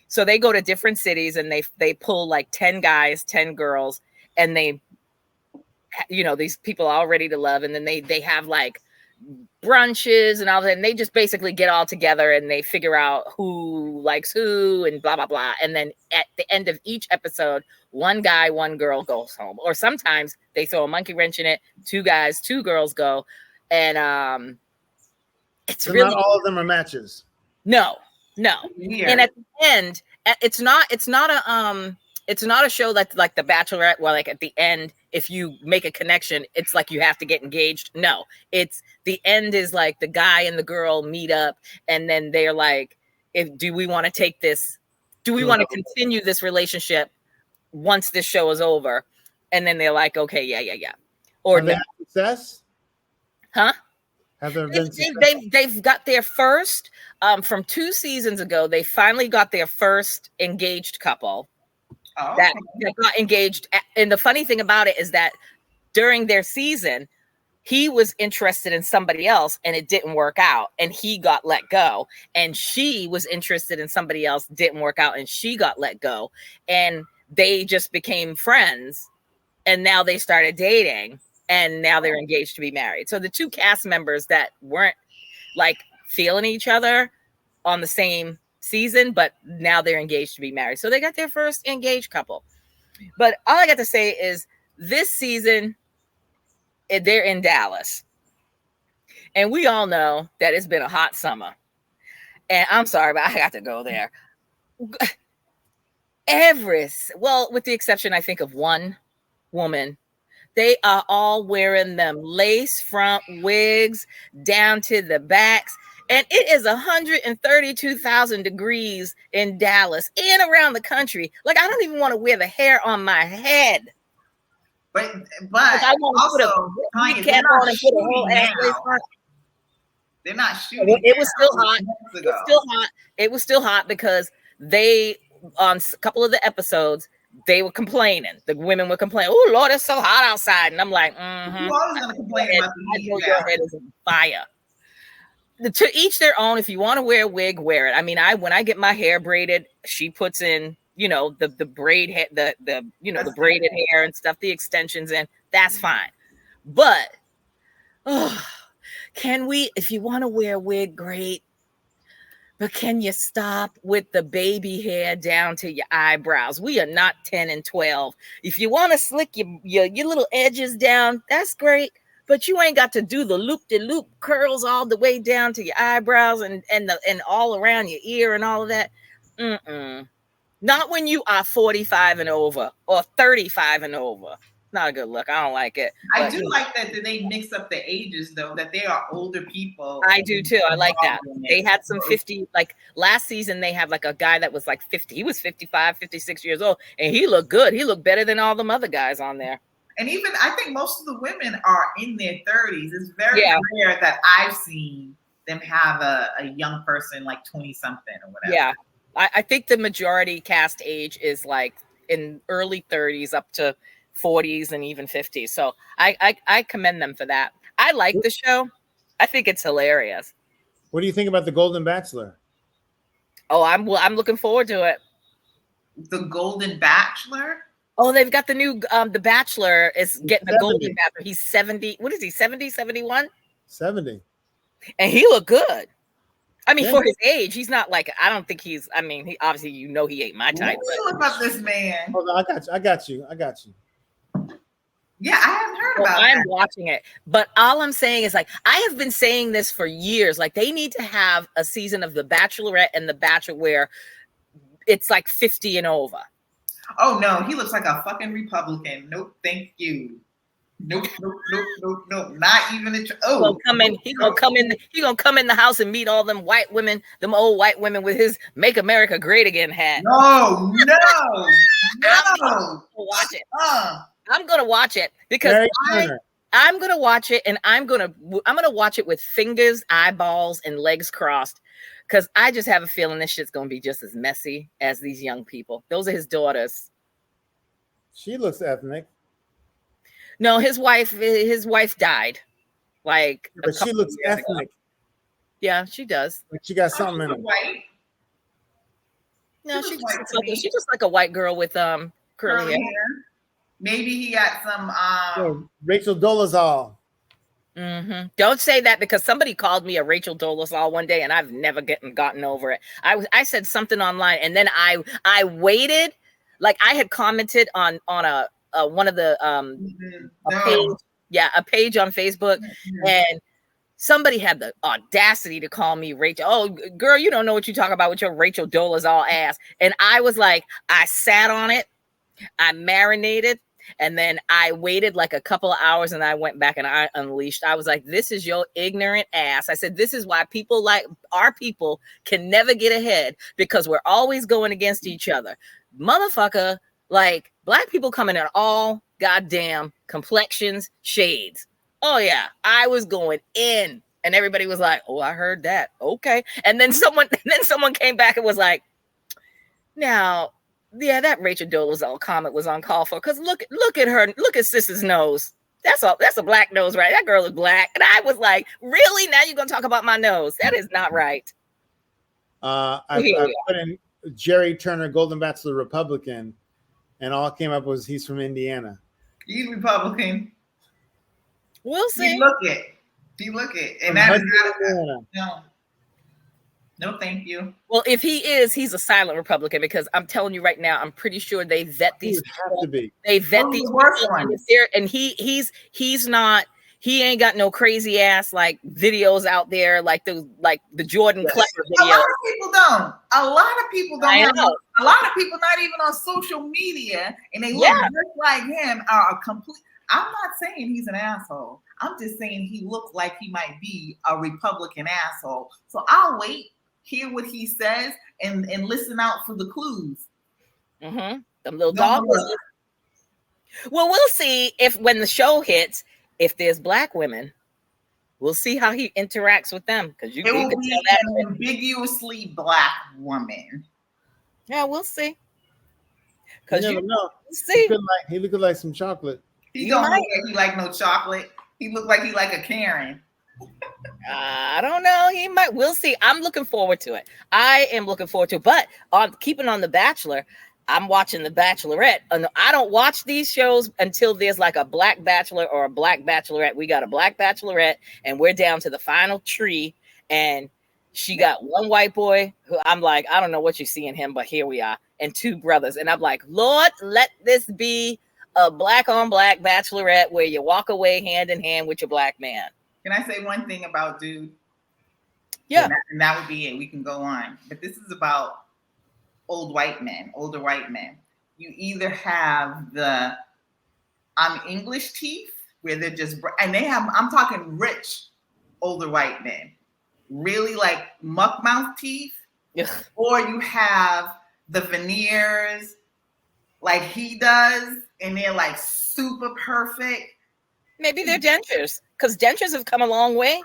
Speaker 2: So they go to different cities and they pull like 10 guys, 10 girls, and they, you know, these people all ready to love. And then they have like brunches and all that, and they just basically get all together and they figure out who likes who and blah blah blah. And then at the end of each episode, one guy, one girl goes home, or sometimes they throw a monkey wrench in it. 2 guys, 2 girls go, and it's really
Speaker 3: not all of them are matches.
Speaker 2: No. And at the end, it's not a show that's like The Bachelorette, where like at the end, if you make a connection, it's like you have to get engaged. No, it's the end is like the guy and the girl meet up, and then they're like, do we want to take this? Do we want to continue this relationship once this show is over? And then they're like, okay, yeah. or
Speaker 3: Have they
Speaker 2: no?
Speaker 3: had success?
Speaker 2: Huh?
Speaker 3: Have there been success?
Speaker 2: They've got their first from 2 seasons ago. They finally got their first engaged couple that got engaged. And the funny thing about it is that during their season, he was interested in somebody else and it didn't work out and he got let go. And she was interested in somebody else, didn't work out, and she got let go. And they just became friends. And now they started dating and now they're engaged to be married. So the 2 cast members that weren't like feeling each other on the same season, but now they're engaged to be married. So they got their first engaged couple. But all I got to say is this season, they're in Dallas. And we all know that it's been a hot summer. And I'm sorry, but I got to go there. With the exception, I think, of one woman, they are all wearing them lace front wigs down to the backs. And it is 132,000 degrees in Dallas and around the country. Like, I don't even want to wear the hair on my head.
Speaker 1: But
Speaker 2: like, I want to
Speaker 1: also,
Speaker 2: put a cap on and put a whole ass lace front.
Speaker 1: They're not shooting.
Speaker 2: It was still hot. It was still hot. It was still hot because they, on a couple of the episodes, they were complaining. The women were complaining, "Oh Lord, it's so hot outside." And I'm like,
Speaker 1: You're always gonna complain about the heat.
Speaker 2: I know your head is on fire. To each their own. If you want to wear a wig, wear it. I mean, when I get my hair braided, she puts in, the braid hair, the braided hair and stuff, the extensions in. That's fine. But can we, if you want to wear a wig, great. But can you stop with the baby hair down to your eyebrows? We are not 10 and 12. If you want to slick your little edges down, that's great. But you ain't got to do the loop-de-loop curls all the way down to your eyebrows and all around your ear and all of that. Not when you are 45 and over or 35 and over. Not a good look. I don't like it.
Speaker 1: I do like that they mix up the ages, though, that they are older people.
Speaker 2: I do too. I like that. They had some 50, like last season, they had like a guy that was like 50. He was 55, 56 years old, and he looked good. He looked better than all them other guys on there.
Speaker 1: And even, I think most of the women are in their 30s. It's very rare that I've seen them have a young person like 20-something or whatever.
Speaker 2: Yeah. I think the majority cast age is like in early 30s up to 40s and even 50s. So I commend them for that. I like the show. I think it's hilarious.
Speaker 3: What do you think about The Golden Bachelor?
Speaker 2: Oh, I'm looking forward to it.
Speaker 1: The Golden Bachelor?
Speaker 2: Oh, they've got the new The Bachelor is getting a Golden Bachelor. He's 70. What is he? 70, 71?
Speaker 3: 70.
Speaker 2: And he looked good. I mean, for his age, he's not like, I don't think he's, I mean, he obviously, he ain't my type.
Speaker 1: What about this man?
Speaker 3: Hold on, I got you.
Speaker 1: Yeah, I haven't heard about that.
Speaker 2: I'm watching it. But all I'm saying is, like, I have been saying this for years. Like, they need to have a season of The Bachelorette and The Bachelor where it's like 50 and over.
Speaker 1: Oh, no, he looks like a fucking Republican. Nope, thank you. Nope. Not even He's gonna come in the house and meet all them white women, them old white women with his "Make America Great Again" hat. No.
Speaker 2: Watch it. I'm gonna watch it because I'm gonna watch it, and I'm gonna watch it with fingers, eyeballs, and legs crossed, because I just have a feeling this shit's gonna be just as messy as these young people. Those are his daughters.
Speaker 3: She looks ethnic.
Speaker 2: No, his wife died. Like,
Speaker 3: but she looks ethnic.
Speaker 2: Yeah, she does.
Speaker 3: Like she got something in her.
Speaker 1: White.
Speaker 2: No, she's just like a white girl with curly hair.
Speaker 1: Maybe he got some
Speaker 3: Rachel Dolezal.
Speaker 2: Mm-hmm. Don't say that, because somebody called me a Rachel Dolezal one day, and I've never gotten over it. I said something online, and then I waited. Like, I had commented on a one of the a page on Facebook, and somebody had the audacity to call me Rachel. Oh, girl, you don't know what you talk about with your Rachel Dolezal ass. And I was like, I sat on it, I marinated, and then I waited like a couple of hours, and I went back and I unleashed. I was like, this is your ignorant ass. I said, this is why people like our people can never get ahead, because we're always going against each other. Motherfucker, like, black people come in at all goddamn complexions, shades. Oh yeah, I was going in, and everybody was like, "Oh, I heard that." Okay, and then someone came back and was like, "Now, yeah, that Rachel Dolezal comment was uncalled for because look at her, look at Sis's nose. That's a black nose, right? That girl is black." And I was like, "Really? Now you're gonna talk about my nose? That is not right."
Speaker 3: I put in Jerry Turner, Golden Bachelor Republican, and all it came up was he's from Indiana.
Speaker 1: He's Republican.
Speaker 2: We'll see.
Speaker 1: He look it. And that is not no, thank you.
Speaker 2: Well, if he is, he's a silent Republican because I'm telling you right now, I'm pretty sure they vet these people. They vet these people, and he's not. He ain't got no crazy ass like videos out there like the Jordan Klepper videos.
Speaker 1: A lot of people don't. A lot of people don't. A lot of people not even on social media, and they look just like him. Are a complete. I'm not saying he's an asshole. I'm just saying he looks like he might be a Republican asshole. So I'll wait, hear what he says, and listen out for the clues.
Speaker 2: Mm-hmm. Them little dogs. Well, we'll see if when the show hits. If there's black women, we'll see how he interacts with them because
Speaker 1: it will be an ambiguously black woman.
Speaker 2: Yeah, we'll see.
Speaker 3: Because you never know. See, he looked like some chocolate.
Speaker 1: He don't look like he like no chocolate. He looked like he like a Karen.
Speaker 2: I don't know. He might. We'll see. I'm looking forward to it. I am looking forward to it. But keeping on The Bachelor. I'm watching The Bachelorette. I don't watch these shows until there's like a black bachelor or a black bachelorette. We got a black bachelorette, and we're down to the final tree. And she got one white boy who I'm like, I don't know what you see in him, but here we are, and two brothers. And I'm like, Lord, let this be a black on black bachelorette where you walk away hand in hand with your black man.
Speaker 1: Can I say one thing about dude?
Speaker 2: Yeah.
Speaker 1: And that would be it. We can go on. But this is about older white men. You either have the English teeth where they're just, and I'm talking rich older white men, really like muck mouth teeth, or you have the veneers like he does, and they're like super perfect.
Speaker 2: Maybe they're dentures because dentures have come a long way.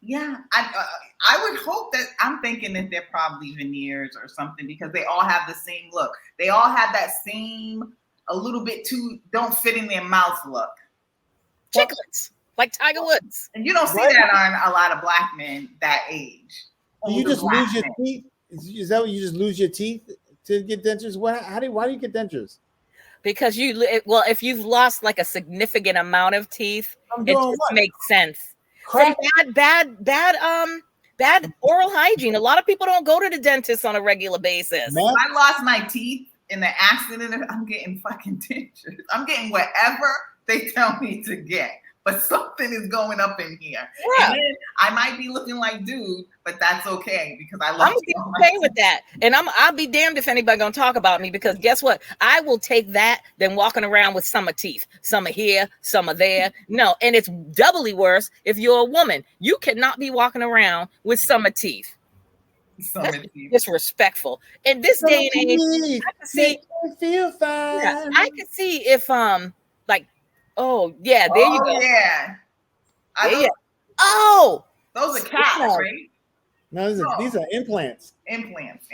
Speaker 1: Yeah, I would hope that I'm thinking that they're probably veneers or something because they all have the same look. They all have that same, a little bit too, don't fit in their mouth look.
Speaker 2: Chiclets, like Tiger Woods.
Speaker 1: And you don't see that on a lot of black men that age.
Speaker 3: You just lose your teeth? Is that what you just lose your teeth to get dentures? Why do you get dentures?
Speaker 2: Because if you've lost like a significant amount of teeth, it just makes sense. From bad oral hygiene. A lot of people don't go to the dentist on a regular basis.
Speaker 1: Man. I lost my teeth in the accident. I'm getting fucking dentures. I'm getting whatever they tell me to get. But something is going up in here. Yeah. And then I might be looking like dude, but that's okay because I love
Speaker 2: I'm okay with that. And I'll be damned if anybody gonna talk about me because guess what? I will take that than walking around with some teeth. Some are here, some are there. No, and it's doubly worse if you're a woman. You cannot be walking around with some teeth. That's disrespectful. In this day and age, I can see.
Speaker 3: Feel fine.
Speaker 2: Yeah, I can see if oh yeah, there you go.
Speaker 1: Yeah. Those are caps, right?
Speaker 3: No, these are implants.
Speaker 1: Implants.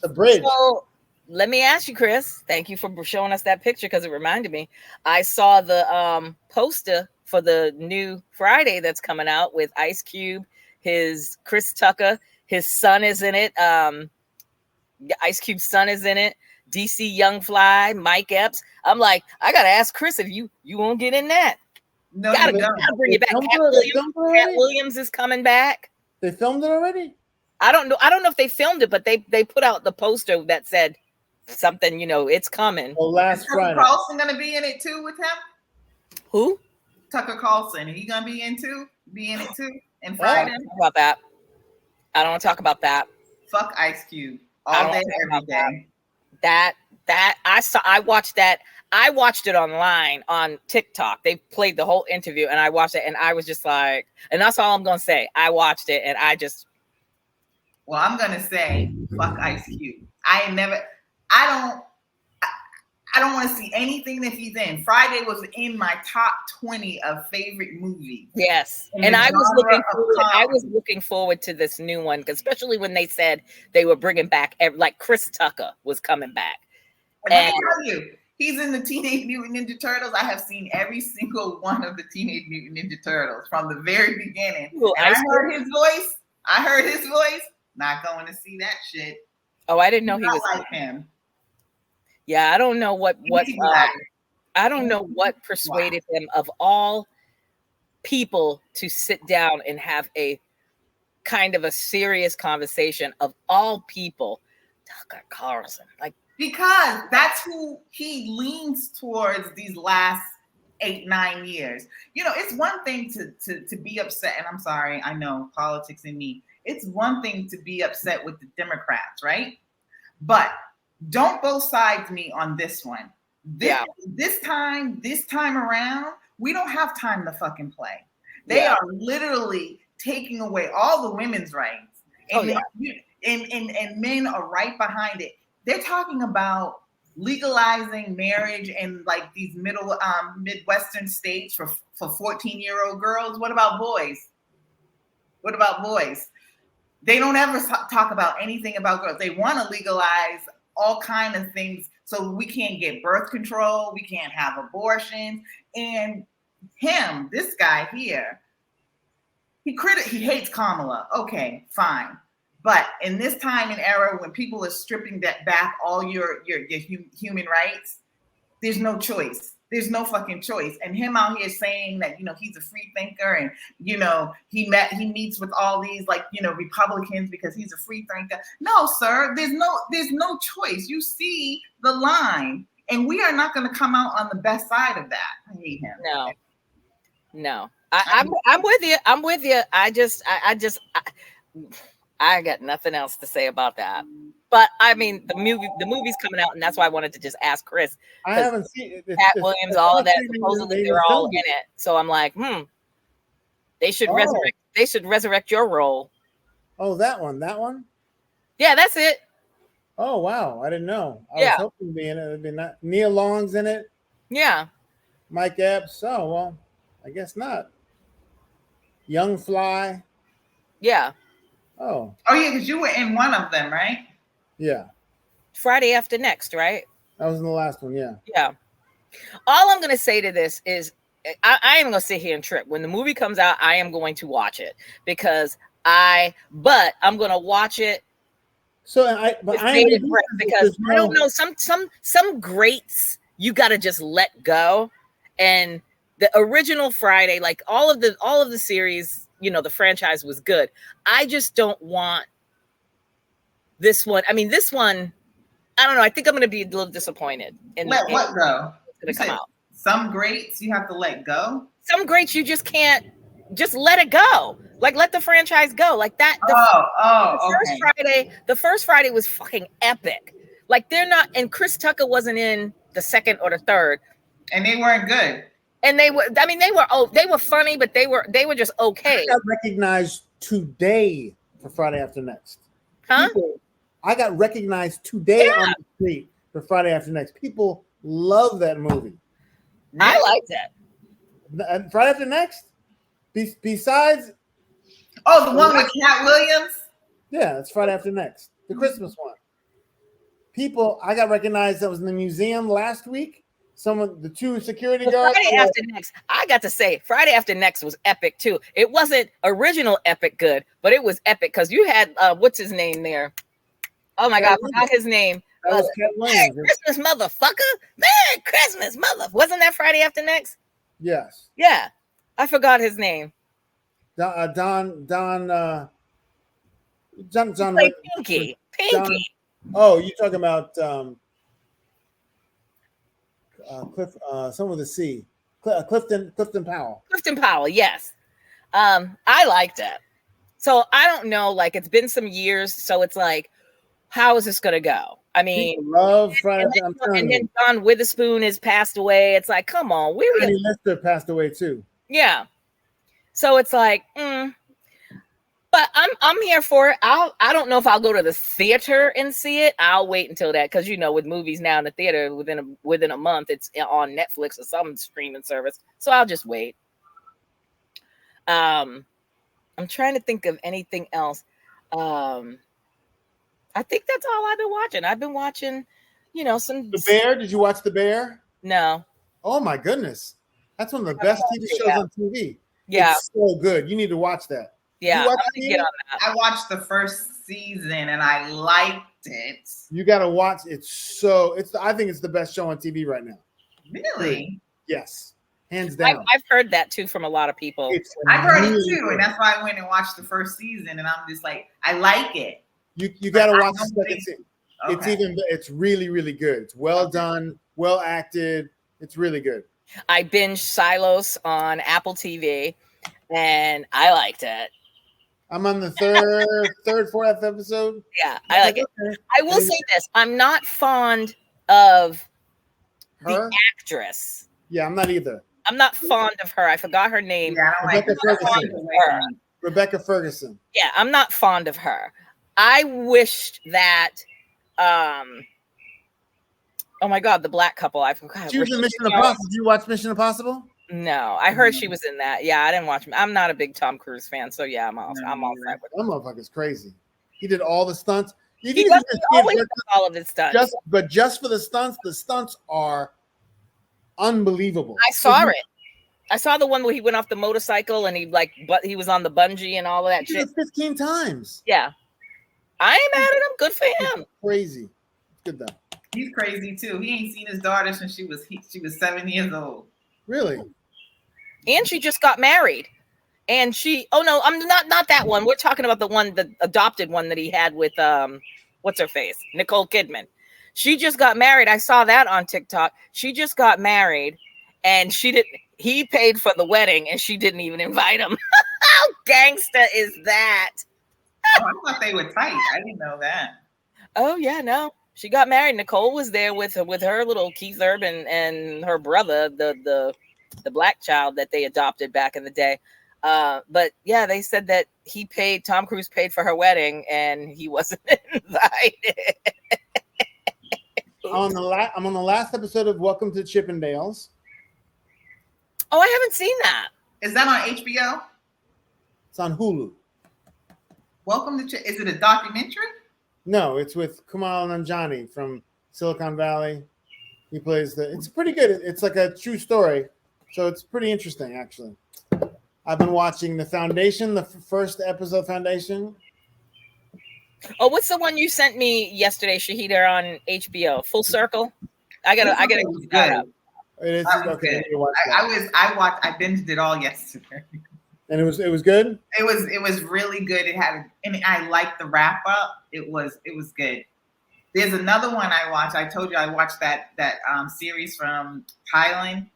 Speaker 3: The bridge.
Speaker 2: So let me ask you, Chris. Thank you for showing us that picture because it reminded me. I saw the poster for the new Friday that's coming out with Ice Cube, his Chris Tucker, his son is in it. Ice Cube's son is in it. DC Young Fly, Mike Epps. I'm like, I gotta ask Chris if you won't get in that.
Speaker 1: No, gotta
Speaker 2: bring it back. Cat Williams is coming back.
Speaker 3: They filmed it already?
Speaker 2: I don't know if they filmed it, but they put out the poster that said something, it's coming.
Speaker 3: Well, last Friday.
Speaker 1: Tucker Carlson gonna be in it too with him?
Speaker 2: Who?
Speaker 1: Tucker Carlson. He gonna be in it too? And Friday?
Speaker 2: I don't talk about that. I don't want to talk about that.
Speaker 1: Fuck Ice Cube. All day, every day.
Speaker 2: That I watched that. I watched it online on TikTok. They played the whole interview and I watched it and I was just like, and that's all I'm going to say. I watched it and
Speaker 1: well, I'm going to say fuck Ice Cube. I don't want to see anything that he's in. Friday was in my top 20 of favorite movies.
Speaker 2: Yes. And I was looking forward to this new one, especially when they said they were bringing back, like Chris Tucker was coming back.
Speaker 1: And let me tell you, he's in the Teenage Mutant Ninja Turtles. I have seen every single one of the Teenage Mutant Ninja Turtles from the very beginning.
Speaker 2: Ooh,
Speaker 1: and I heard his voice. Not going to see that shit.
Speaker 2: Oh, I didn't know he was
Speaker 1: like him.
Speaker 2: Yeah, I don't know what I don't know what persuaded him of all people to sit down and have a kind of a serious conversation of all people. Tucker Carlson, like,
Speaker 1: because that's who he leans towards these last 8-9 years. You know, it's one thing to be upset, and I'm sorry, I know politics in me. It's one thing to be upset with the Democrats, right? But don't both sides me on this one. This time around, we don't have time to fucking play. They are literally taking away all the women's rights. And, and men are right behind it. They're talking about legalizing marriage in like these Midwestern states for 14-year-old girls. What about boys? They don't ever talk about anything about girls. They want to legalize all kinds of things so we can't get birth control, we can't have abortions. And this guy here, he hates Kamala. Okay, fine. But in this time and era when people are stripping back all your human rights, there's no choice. There's no fucking choice. And him out here saying that, you know, he's a free thinker and, you know, he meets with all these like, you know, Republicans because he's a free thinker. No, sir, there's no choice. You see the line, and we are not going to come out on the best side of that. I hate him.
Speaker 2: No. I'm with you. I got nothing else to say about that. But I mean, the movie's coming out, and that's why I wanted to just ask Chris.
Speaker 3: I haven't seen it.
Speaker 2: Pat Williams, all of that. Supposedly they're all in it. So I'm like, they should resurrect. They should resurrect your role.
Speaker 3: Oh, that one.
Speaker 2: Yeah, that's it.
Speaker 3: Oh wow, I didn't know. I was hoping to be in it. It'd be not Nia Long's in it.
Speaker 2: Yeah.
Speaker 3: Mike Epps. Oh well, I guess not. Young Fly.
Speaker 2: Yeah.
Speaker 3: Oh
Speaker 1: yeah, because you were in one of them, right?
Speaker 3: Yeah.
Speaker 2: Friday After Next, right?
Speaker 3: That was in the last one, yeah.
Speaker 2: Yeah. All I'm going to say to this is I am going to sit here and trip. When the movie comes out, I am going to watch it but I'm going to watch it.
Speaker 3: Because
Speaker 2: I don't know, some greats you got to just let go. And the original Friday, like all of the series, you know, the franchise was good. I just don't want this one. I mean, this one, I don't know. I think I'm going to be a little disappointed.
Speaker 1: Let what go?
Speaker 2: It's going to come out.
Speaker 1: Some greats you have to let go.
Speaker 2: Some greats you just can't. Just let it go. Like let the franchise go. Like that. The first Friday was fucking epic. Like they're not. And Chris Tucker wasn't in the second or the third.
Speaker 1: And they weren't good.
Speaker 2: And they were. I mean, they were funny, but they were just okay.
Speaker 3: I got recognized today for Friday After Next.
Speaker 2: Huh?
Speaker 3: I got recognized today on the street for Friday After Next. People love that movie.
Speaker 2: I like that.
Speaker 3: And Friday After Next, besides,
Speaker 1: the one with Cat Williams.
Speaker 3: Yeah, it's Friday After Next, the Christmas one. I got recognized. That was in the museum last week. The two security guards.
Speaker 2: Friday After Next, I got to say, Friday After Next was epic too. It wasn't original epic good, but it was epic because you had what's his name there? Oh my God, I forgot his name.
Speaker 3: That was Cat Williams.
Speaker 2: Merry Christmas, motherfucker! Merry Christmas, mother. Wasn't that Friday After Next?
Speaker 3: Yes.
Speaker 2: Yeah, I forgot his name.
Speaker 3: John.
Speaker 2: Like Pinky.
Speaker 3: Oh, you're talking about some of the sea. Clifton Powell.
Speaker 2: Clifton Powell, yes. I liked it. So I don't know, like it's been some years, so it's like, how is this gonna go? I mean,
Speaker 3: love Friday
Speaker 2: and then John Witherspoon has passed away. It's like, come on,
Speaker 3: Annie Lister passed away too.
Speaker 2: Yeah. So it's like, but But I'm here for it. I don't know if I'll go to the theater and see it. I'll wait until that, because with movies now in the theater, within a month it's on Netflix or some streaming service. So I'll just wait. I'm trying to think of anything else. I think that's all I've been watching. I've been watching, some.
Speaker 3: The Bear. Did you watch The Bear?
Speaker 2: No.
Speaker 3: Oh my goodness, that's one of the best TV shows on TV.
Speaker 2: Yeah,
Speaker 3: it's so good. You need to watch that.
Speaker 2: Yeah,
Speaker 3: I'm
Speaker 2: gonna get on that.
Speaker 1: I watched the first season and I liked it.
Speaker 3: You got to watch. I think it's the best show on TV right now.
Speaker 1: Really?
Speaker 3: Yes, hands down.
Speaker 2: I've heard that too from a lot of people.
Speaker 1: I've heard it too, and that's why I went and watched the first season, and I'm just like, I like it.
Speaker 3: You got to watch the second season.
Speaker 1: Okay.
Speaker 3: It's really, really good. It's well done, well acted. It's really good.
Speaker 2: I binged Silos on Apple TV, and I liked it.
Speaker 3: I'm on the fourth episode.
Speaker 2: Yeah, I like it. I will say this: I'm not fond of
Speaker 3: her?
Speaker 2: The actress.
Speaker 3: Yeah, I'm not either.
Speaker 2: I'm not fond of her. I forgot her name.
Speaker 1: Yeah, I don't
Speaker 3: Rebecca Ferguson.
Speaker 2: Yeah, I'm not fond of her. I wished that. Oh my God, the black couple. I forgot.
Speaker 3: She was in Mission Impossible. Did you watch Mission Impossible?
Speaker 2: No, I heard she was in that. Yeah, I didn't watch. I'm not a big Tom Cruise fan, so yeah, I'm all set with it.
Speaker 3: That motherfucker's crazy. He did all the stunts.
Speaker 2: He always does all of his stunts.
Speaker 3: Just for the stunts are unbelievable.
Speaker 2: I saw it. I saw the one where he went off the motorcycle and he was on the bungee and all of that shit.
Speaker 3: 15 times.
Speaker 2: Yeah, I ain't mad at him. Good for him.
Speaker 3: Crazy. Good though.
Speaker 1: He's crazy too. He ain't seen his daughter since she was 7 years old.
Speaker 3: Really?
Speaker 2: And she just got married. And I'm not that one. We're talking about the adopted one that he had with what's her face? Nicole Kidman. She just got married. I saw that on TikTok. She just got married and he paid for the wedding and she didn't even invite him. How gangster is that?
Speaker 1: Oh, I thought they were tight. I didn't know that.
Speaker 2: Oh yeah, no. She got married. Nicole was there with her little Keith Urban and her brother, the black child that they adopted back in the day. But yeah, they said that Tom Cruise paid for her wedding and he wasn't invited.
Speaker 3: I'm on the last episode of Welcome to Chippendales.
Speaker 2: Oh, I haven't seen that.
Speaker 1: Is that on HBO?
Speaker 3: It's on Hulu.
Speaker 1: Is it a documentary?
Speaker 3: No, it's with Kumail Nanjiani from Silicon Valley. He plays it's pretty good. It's like a true story. So it's pretty interesting, actually. I've been watching The Foundation, the first episode of Foundation.
Speaker 2: Oh, what's the one you sent me yesterday, Shahida, on HBO? Full Circle? I gotta keep that up.
Speaker 3: It is okay.
Speaker 1: I binged it all yesterday.
Speaker 3: And it was good?
Speaker 1: It was really good. And I liked the wrap up. It was good. There's another one I watched. I told you I watched that series from Thailand.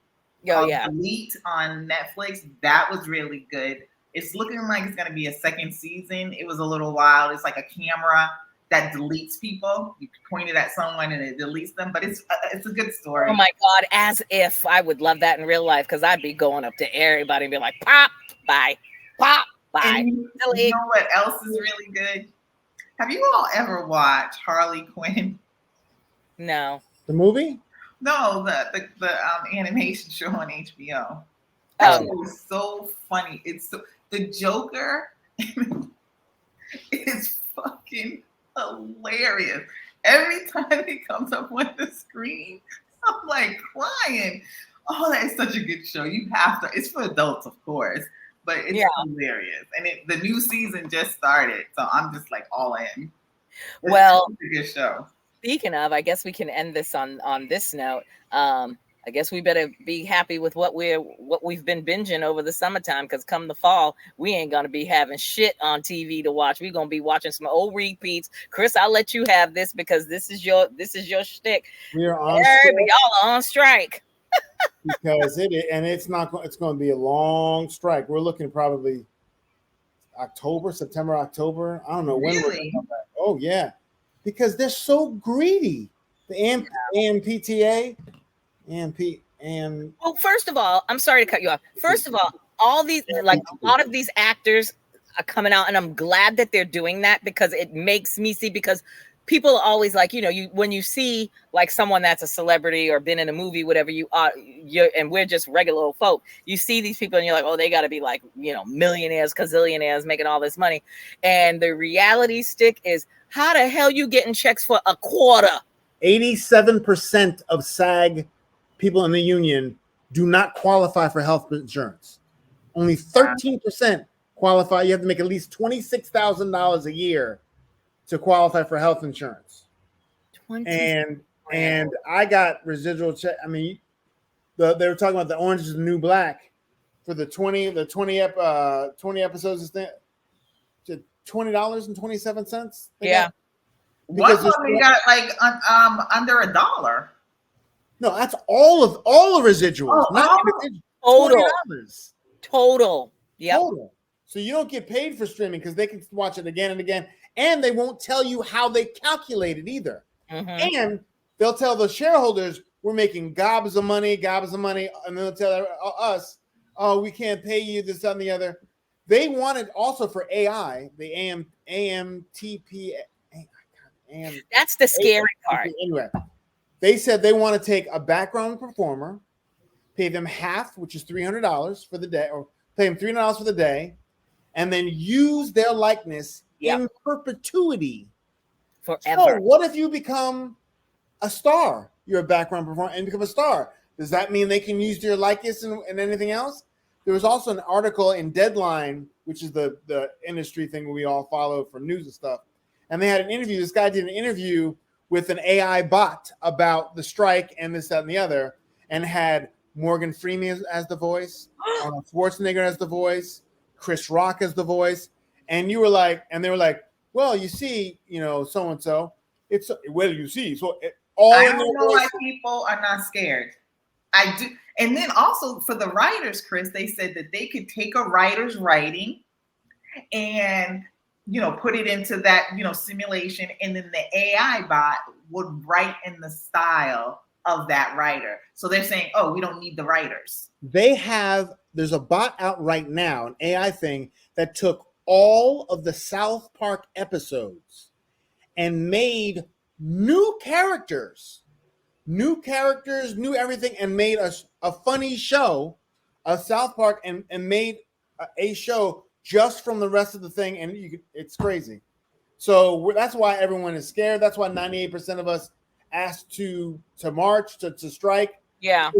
Speaker 2: Oh yeah.
Speaker 1: Elite on Netflix. That was really good. It's looking like it's gonna be a second season. It was a little wild. It's like a camera that deletes people. You point it at someone and it deletes them, but it's a good story.
Speaker 2: Oh my God, as if I would love that in real life, because I'd be going up to everybody and be like, pop, bye, pop, bye.
Speaker 1: And you know what else is really good? Have you all ever watched Harley Quinn?
Speaker 2: No.
Speaker 3: The movie?
Speaker 1: No, the animation show on HBO.
Speaker 2: Oh,
Speaker 1: it was so funny. The Joker is fucking hilarious. Every time he comes up on the screen, I'm like crying. Oh, that is such a good show. You have to. It's for adults, of course, but it's hilarious. And the new season just started, so I'm just like all in. It's a good show.
Speaker 2: Speaking of, I guess we can end this on this note. I guess we better be happy with what we've been binging over the summertime, because come the fall, we ain't gonna be having shit on TV to watch. We're gonna be watching some old repeats. Chris, I'll let you have this because this is your shtick.
Speaker 3: We are on strike.
Speaker 2: Y'all are on strike.
Speaker 3: Because it's going to be a long strike. We're looking probably September, October. I don't know when we're going to come back. Oh yeah, because they're so greedy. The AMPTA.
Speaker 2: Well, first of all, I'm sorry to cut you off. First of all these, like a lot of these actors, coming out, and I'm glad that they're doing that because it makes me see, because people are always like, when you see like someone that's a celebrity or been in a movie, whatever and we're just regular old folk, you see these people and you're like, oh, they got to be like, millionaires, gazillionaires making all this money. And the reality stick is, how the hell you getting checks for a quarter?
Speaker 3: 87% of SAG people in the union do not qualify for health insurance. Only 13% qualify. You have to make at least $26,000 a year to qualify for health insurance. And I got residual check. I mean, they were talking about the Orange is the New Black for the 20 episodes to $20.27.
Speaker 2: Yeah.
Speaker 1: One of them got like under $1.
Speaker 3: No, that's all of residuals, not individual.
Speaker 2: Total. Yeah.
Speaker 3: Total. So you don't get paid for streaming because they can watch it again and again, and they won't tell you how they calculate it either. Mm-hmm. And they'll tell the shareholders, we're making gobs of money, and then they'll tell us, oh, we can't pay you this, that, and the other. They wanted also for AI, the AMTP.
Speaker 2: That's the scary part.
Speaker 3: Anyway, they said they want to take a background performer, pay them half, which is $300 for the day, or pay them $300 for the day, and then use their likeness in perpetuity.
Speaker 2: Forever.
Speaker 3: So what if you become a star? You're a background performer and become a star. Does that mean they can use your likeness and anything else? There was also an article in Deadline, which is the industry thing we all follow for news and stuff. And they had an interview. This guy did an interview with an AI bot about the strike and this, that, and the other, and had Morgan Freeman as the voice, Arnold Schwarzenegger as the voice, Chris Rock as the voice. And they were like, well, you see, so and so. It's you see. So
Speaker 1: I don't know why people are not scared. I do. And then also for the writers, Chris, they said that they could take a writer's writing and put it into that simulation, and then the AI bot would write in the style of that writer. So they're saying, oh, we don't need the writers.
Speaker 3: There's a bot out right now, an AI thing that took all of the South Park episodes and made new characters, new everything, and made a funny show of South Park and made a show just from the rest of the thing. And it's crazy. So that's why everyone is scared. That's why 98% of us asked to march, to strike.
Speaker 2: Yeah.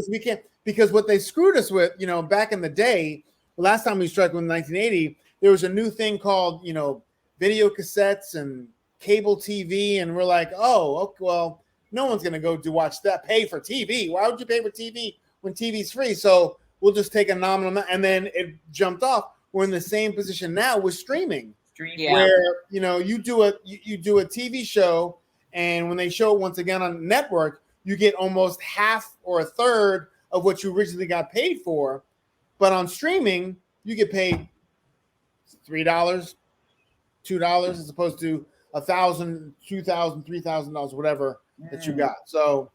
Speaker 3: Because what they screwed us with, back in the day, the last time we struck in 1980, there was a new thing called, video cassettes and cable TV. And we're like, oh, okay, well, no one's going to go to watch that, pay for TV. Why would you pay for TV when TV's free? So we'll just take a nominal amount. And then it jumped off. We're in the same position now with streaming. Where, you do a TV show, and when they show it once again on network, you get almost half or a third of what you originally got paid for. But on streaming, you get paid $3, $2, as opposed to $1,000, $2,000, $3,000, whatever that you got. So,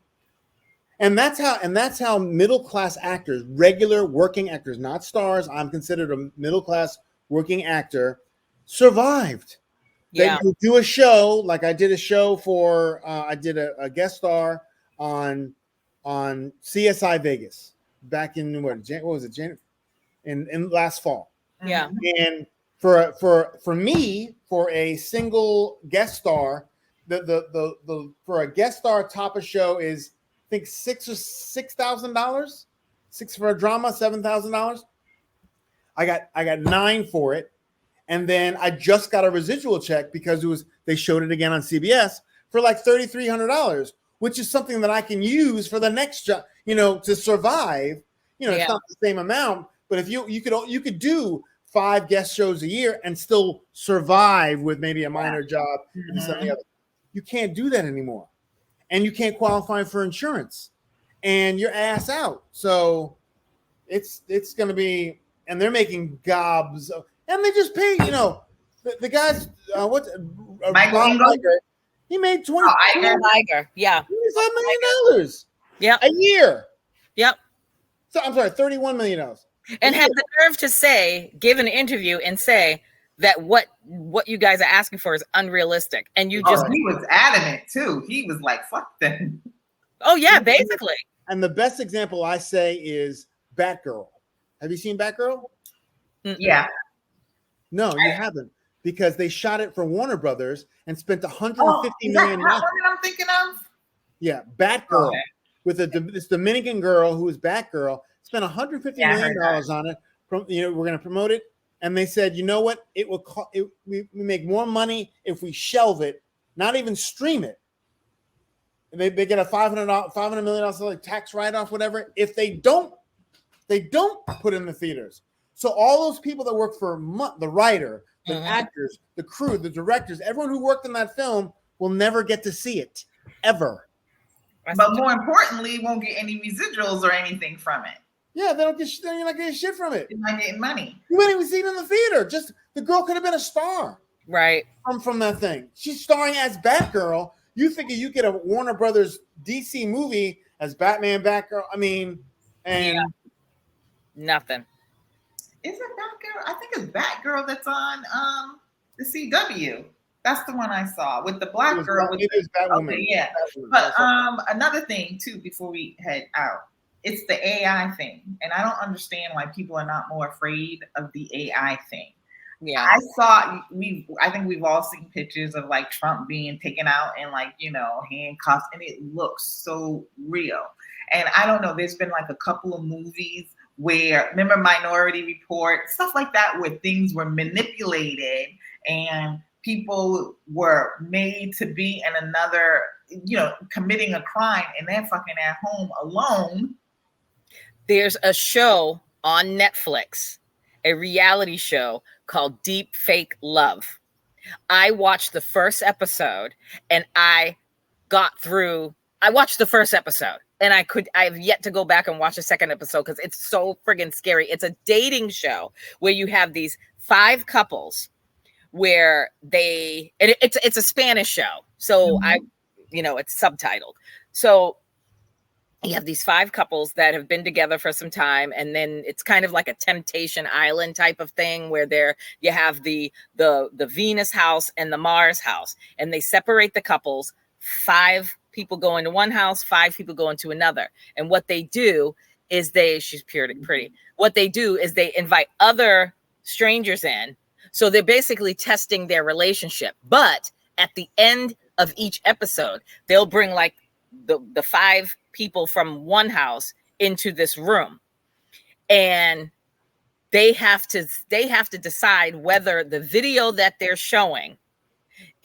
Speaker 3: and that's how middle class actors, regular working actors, not stars. I'm considered a middle class working actor, survived.
Speaker 2: Yeah.
Speaker 3: They do a show, like I did a show for. I did a guest star on CSI Vegas back in what was it? In last fall.
Speaker 2: Yeah.
Speaker 3: And for me, for a single guest star, the for a guest star top of show is, I think, $6,000. $6,000 for a drama, $7,000. I got $9,000 for it, and then I just got a residual check because they showed it again on CBS for like $3,300, which is something that I can use for the next job, to survive. It's not the same amount, but if you could do 5 guest shows a year and still survive with maybe a minor job and something else. You can't do that anymore. And you can't qualify for insurance, and you're ass out. So it's going to be, and they're making gobs and they just pay, the guys,
Speaker 1: Michael Iger,
Speaker 3: he made $25 million.
Speaker 2: Yeah.
Speaker 3: A year.
Speaker 2: Yep.
Speaker 3: So I'm sorry, $31 million.
Speaker 2: And have the nerve to give an interview and say, that what you guys are asking for is unrealistic, and you just
Speaker 1: he was adamant too. He was like, "Fuck them."
Speaker 2: Oh yeah, basically.
Speaker 3: And the best example I say is Batgirl. Have you seen Batgirl?
Speaker 1: Yeah.
Speaker 3: No, you haven't, because they shot it for Warner Brothers and spent $150 million.
Speaker 1: That's what I'm thinking of.
Speaker 3: Yeah, Batgirl with this Dominican girl who is Batgirl. Spent $150 million on it. We're going to promote it, and they said, you know what? It will. We make more money if we shelve it, not even stream it. And they get a $500 million like tax write-off, whatever. If they don't put it in the theaters. So all those people that work for the writer, the actors, the crew, the directors, everyone who worked on that film will never get to see it ever.
Speaker 1: But more importantly, won't get any residuals or anything from it.
Speaker 3: Yeah, they're not getting shit from it.
Speaker 1: They're not getting money.
Speaker 3: You wouldn't even see it in the theater. Just the girl could have been a star.
Speaker 2: Right.
Speaker 3: From that thing. She's starring as Batgirl. You think you get a Warner Brothers DC movie as Batman, Batgirl? I mean, and
Speaker 2: nothing.
Speaker 1: Is it Batgirl? I think it's Batgirl that's on the CW. That's the one I saw with the black girl. It is Batwoman. Okay, yeah. But another thing too, before we head out, it's the AI thing, and I don't understand why people are not more afraid of the AI thing.
Speaker 2: Yeah,
Speaker 1: I think we've all seen pictures of like Trump being taken out and like, handcuffs, and it looks so real. And I don't know, there's been like a couple of movies where, remember Minority Report, stuff like that, where things were manipulated and people were made to be in another, committing a crime, and they're fucking at home alone.
Speaker 2: There's a show on Netflix, a reality show called Deep Fake Love. I watched the first episode and I watched the first episode and I've yet to go back and watch the second episode because it's so friggin' scary. It's a dating show where you have these 5 couples where it's a Spanish show. So it's subtitled. So you have these 5 couples that have been together for some time, and then it's kind of like a Temptation Island type of thing where you have the Venus house and the Mars house, and they separate the couples. 5 people go into one house, 5 people go into another. And what they do is she's pretty. What they do is they invite other strangers in. So they're basically testing their relationship. But at the end of each episode, they'll bring like the 5 people from one house into this room, and they have to decide whether the video that they're showing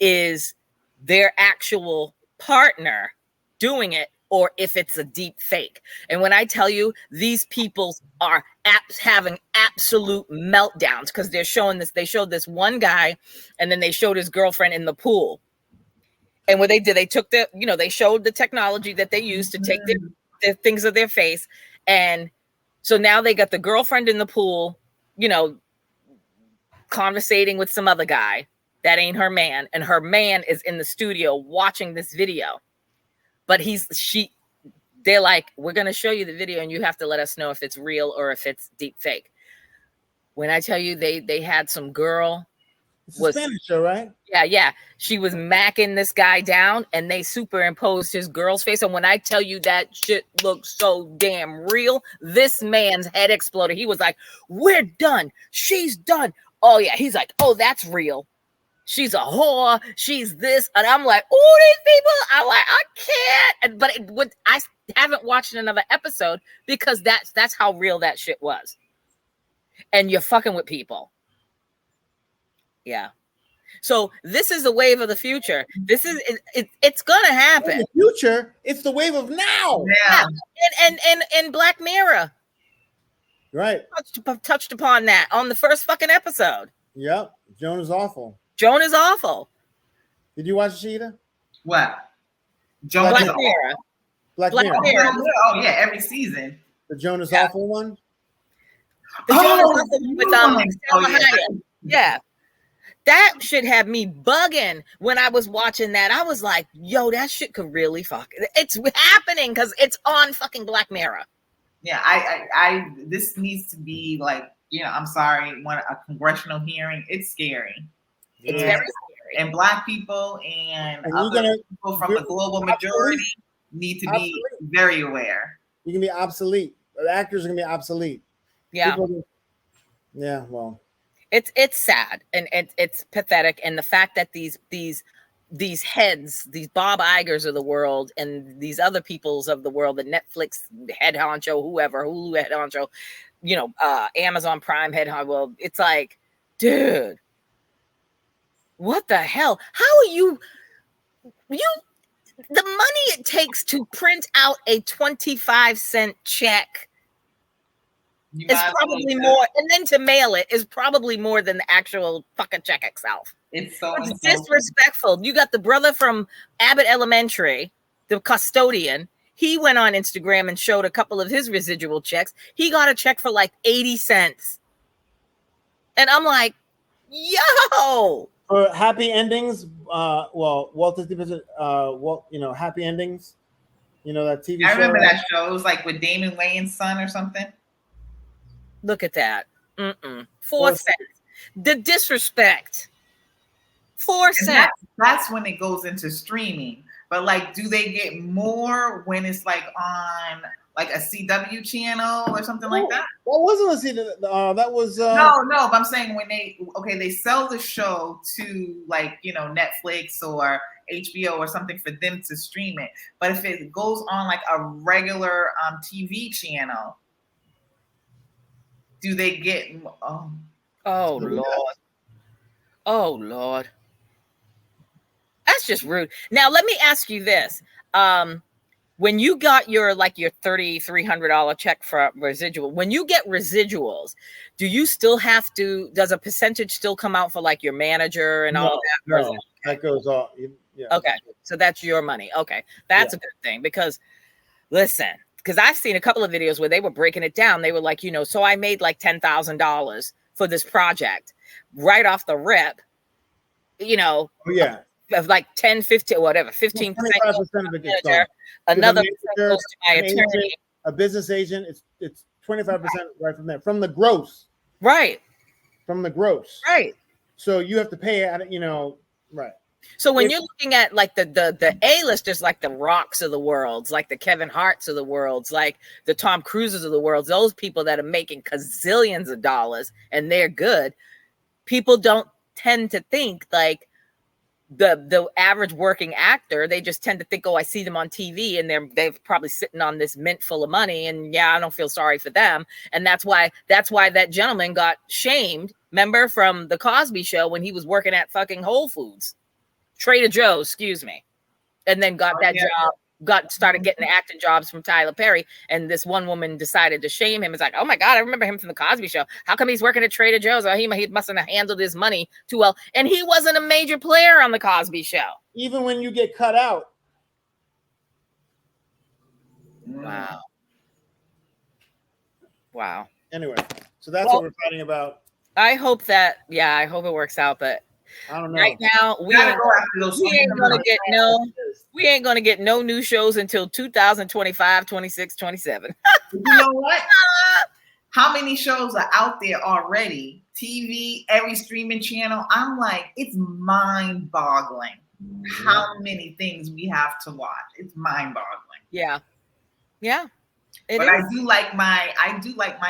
Speaker 2: is their actual partner doing it or if it's a deep fake. And when I tell you, these people are having absolute meltdowns because they're showing this. They showed this one guy, and then they showed his girlfriend in the pool. And what they did, they took they showed the technology that they used to take their things of their face. And so now they got the girlfriend in the pool, conversating with some other guy that ain't her man. And her man is in the studio watching this video. But they're like, we're going to show you the video and you have to let us know if it's real or if it's deep fake. When I tell you they had some girl.
Speaker 3: It's a Spanish show, right?
Speaker 2: Yeah. She was macking this guy down and they superimposed his girl's face. And when I tell you that shit looks so damn real, this man's head exploded. He was like, we're done. She's done. Oh, yeah. He's like, oh, that's real. She's a whore. She's this. And I'm like, oh, these people. I'm like, I can't. But I haven't watched another episode because that's how real that shit was. And you're fucking with people. Yeah. So this is the wave of the future. It's gonna happen.
Speaker 3: In the future, it's the wave of now.
Speaker 2: Yeah. And Black Mirror.
Speaker 3: Right.
Speaker 2: Touched upon that on the first fucking episode.
Speaker 3: Yep. Joan is awful. Did you watch Sheeta?
Speaker 1: What?
Speaker 2: Black Mirror.
Speaker 3: Black Mirror.
Speaker 1: Oh yeah, every season.
Speaker 3: The Joan is awful one.
Speaker 2: The Joan is awful with Salma Hayek. Yeah. That should have me bugging when I was watching that. I was like, yo, that shit could really it's happening because it's on fucking Black Mirror.
Speaker 1: Yeah, I this needs to be like I'm sorry, a congressional hearing, it's scary.
Speaker 2: It's
Speaker 3: Yeah.
Speaker 2: very scary.
Speaker 1: And Black people and
Speaker 3: And
Speaker 1: other people from the global majority
Speaker 3: obsolete.
Speaker 1: need to be very aware.
Speaker 3: You can be obsolete. The actors are gonna be obsolete.
Speaker 2: Yeah.
Speaker 3: Yeah, well.
Speaker 2: It's sad and it's pathetic. And the fact that these heads, these Bob Igers of the world and these other peoples of the world, the Netflix head honcho, whoever, Hulu head honcho, Amazon Prime head honcho, well, it's like, dude, what the hell? How are you the money it takes to print out a 25-cent check is probably more, and then to mail it is probably more than the actual fucking check itself.
Speaker 1: It's so
Speaker 2: disrespectful. You got the brother from Abbott Elementary, the custodian. He went on Instagram and showed a couple of his residual checks. He got a check for like 80 cents. And I'm like, yo.
Speaker 3: For Happy Endings, Walt Disney, Happy Endings, that TV show.
Speaker 1: I remember that show. It was like with Damon Wayans' son or something.
Speaker 2: Look at that. 4 cents. The disrespect. 4 cents.
Speaker 1: That's when it goes into streaming. But like, do they get more when it's like on like a CW channel or something like that?
Speaker 3: That wasn't a CW. That was
Speaker 1: no. But I'm saying when they sell the show to like Netflix or HBO or something for them to stream it. But if it goes on like a regular TV channel, do they get?
Speaker 2: Oh Lord! Oh Lord! That's just rude. Now let me ask you this: when you got your $3,300 check for residual, when you get residuals, do you still have to? Does a percentage still come out for like your manager and all that?
Speaker 3: No, that goes off. Yeah.
Speaker 2: Okay, so that's your money. Okay, that's a good thing because listen. Because I've seen a couple of videos where they were breaking it down. They were like, so I made like $10,000 for this project right off the rip, of like 10, 15, whatever, 15%.
Speaker 3: 25% of it gets gone.
Speaker 2: Another goes to my attorney.
Speaker 3: A business agent, it's 25% right from there, from the gross.
Speaker 2: Right.
Speaker 3: From the gross.
Speaker 2: Right.
Speaker 3: So you have to pay it, right.
Speaker 2: So when you're looking at like the A-listers, like the Rocks of the world, like the Kevin Harts of the world, like the Tom Cruises of the world, those people that are making gazillions of dollars and they're good, people don't tend to think like the average working actor. They just tend to think, oh, I see them on TV and they're probably sitting on this mint full of money, and I don't feel sorry for them. And that's why that gentleman got shamed, remember, from the Cosby Show when he was working at fucking Whole Foods. Trader Joe's, excuse me, and then got job, started getting acting jobs from Tyler Perry. And this one woman decided to shame him. It's like, oh my God, I remember him from the Cosby Show. How come he's working at Trader Joe's? Oh, he mustn't have handled his money too well. And he wasn't a major player on the Cosby Show.
Speaker 3: Even when you get cut out.
Speaker 2: Wow.
Speaker 3: Anyway, so that's what we're fighting about.
Speaker 2: I hope it works out, but
Speaker 3: I don't know.
Speaker 2: Right now, we ain't gonna get no new shows until 2025, 26, 27.
Speaker 1: You know what? How many shows are out there already? TV, every streaming channel. I'm like, it's mind-boggling how many things we have to watch. It's mind-boggling.
Speaker 2: Yeah.
Speaker 1: But I do like my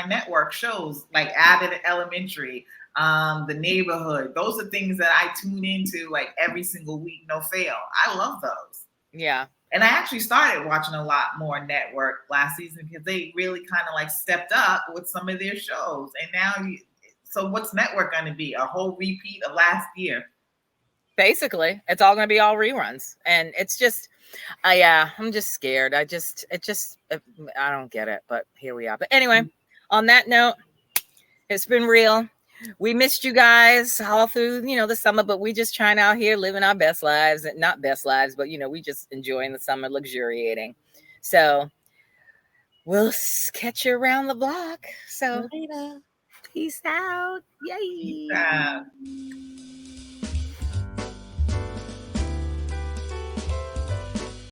Speaker 1: network shows like Abbott Elementary. The Neighborhood. Those are things that I tune into like every single week, no fail. I love those.
Speaker 2: Yeah.
Speaker 1: And I actually started watching a lot more network last season because they really kind of like stepped up with some of their shows. And now, so what's network going to be? A whole repeat of last year?
Speaker 2: Basically, it's all going to be all reruns. And it's just, I'm just scared. I don't get it, but here we are. But anyway, on that note, it's been real. We missed you guys all through, the summer, but we just trying out here living our best lives. Not best lives, but, we just enjoying the summer, luxuriating. So we'll catch you around the block. So
Speaker 3: later.
Speaker 2: Peace out. Yay.
Speaker 1: Peace out.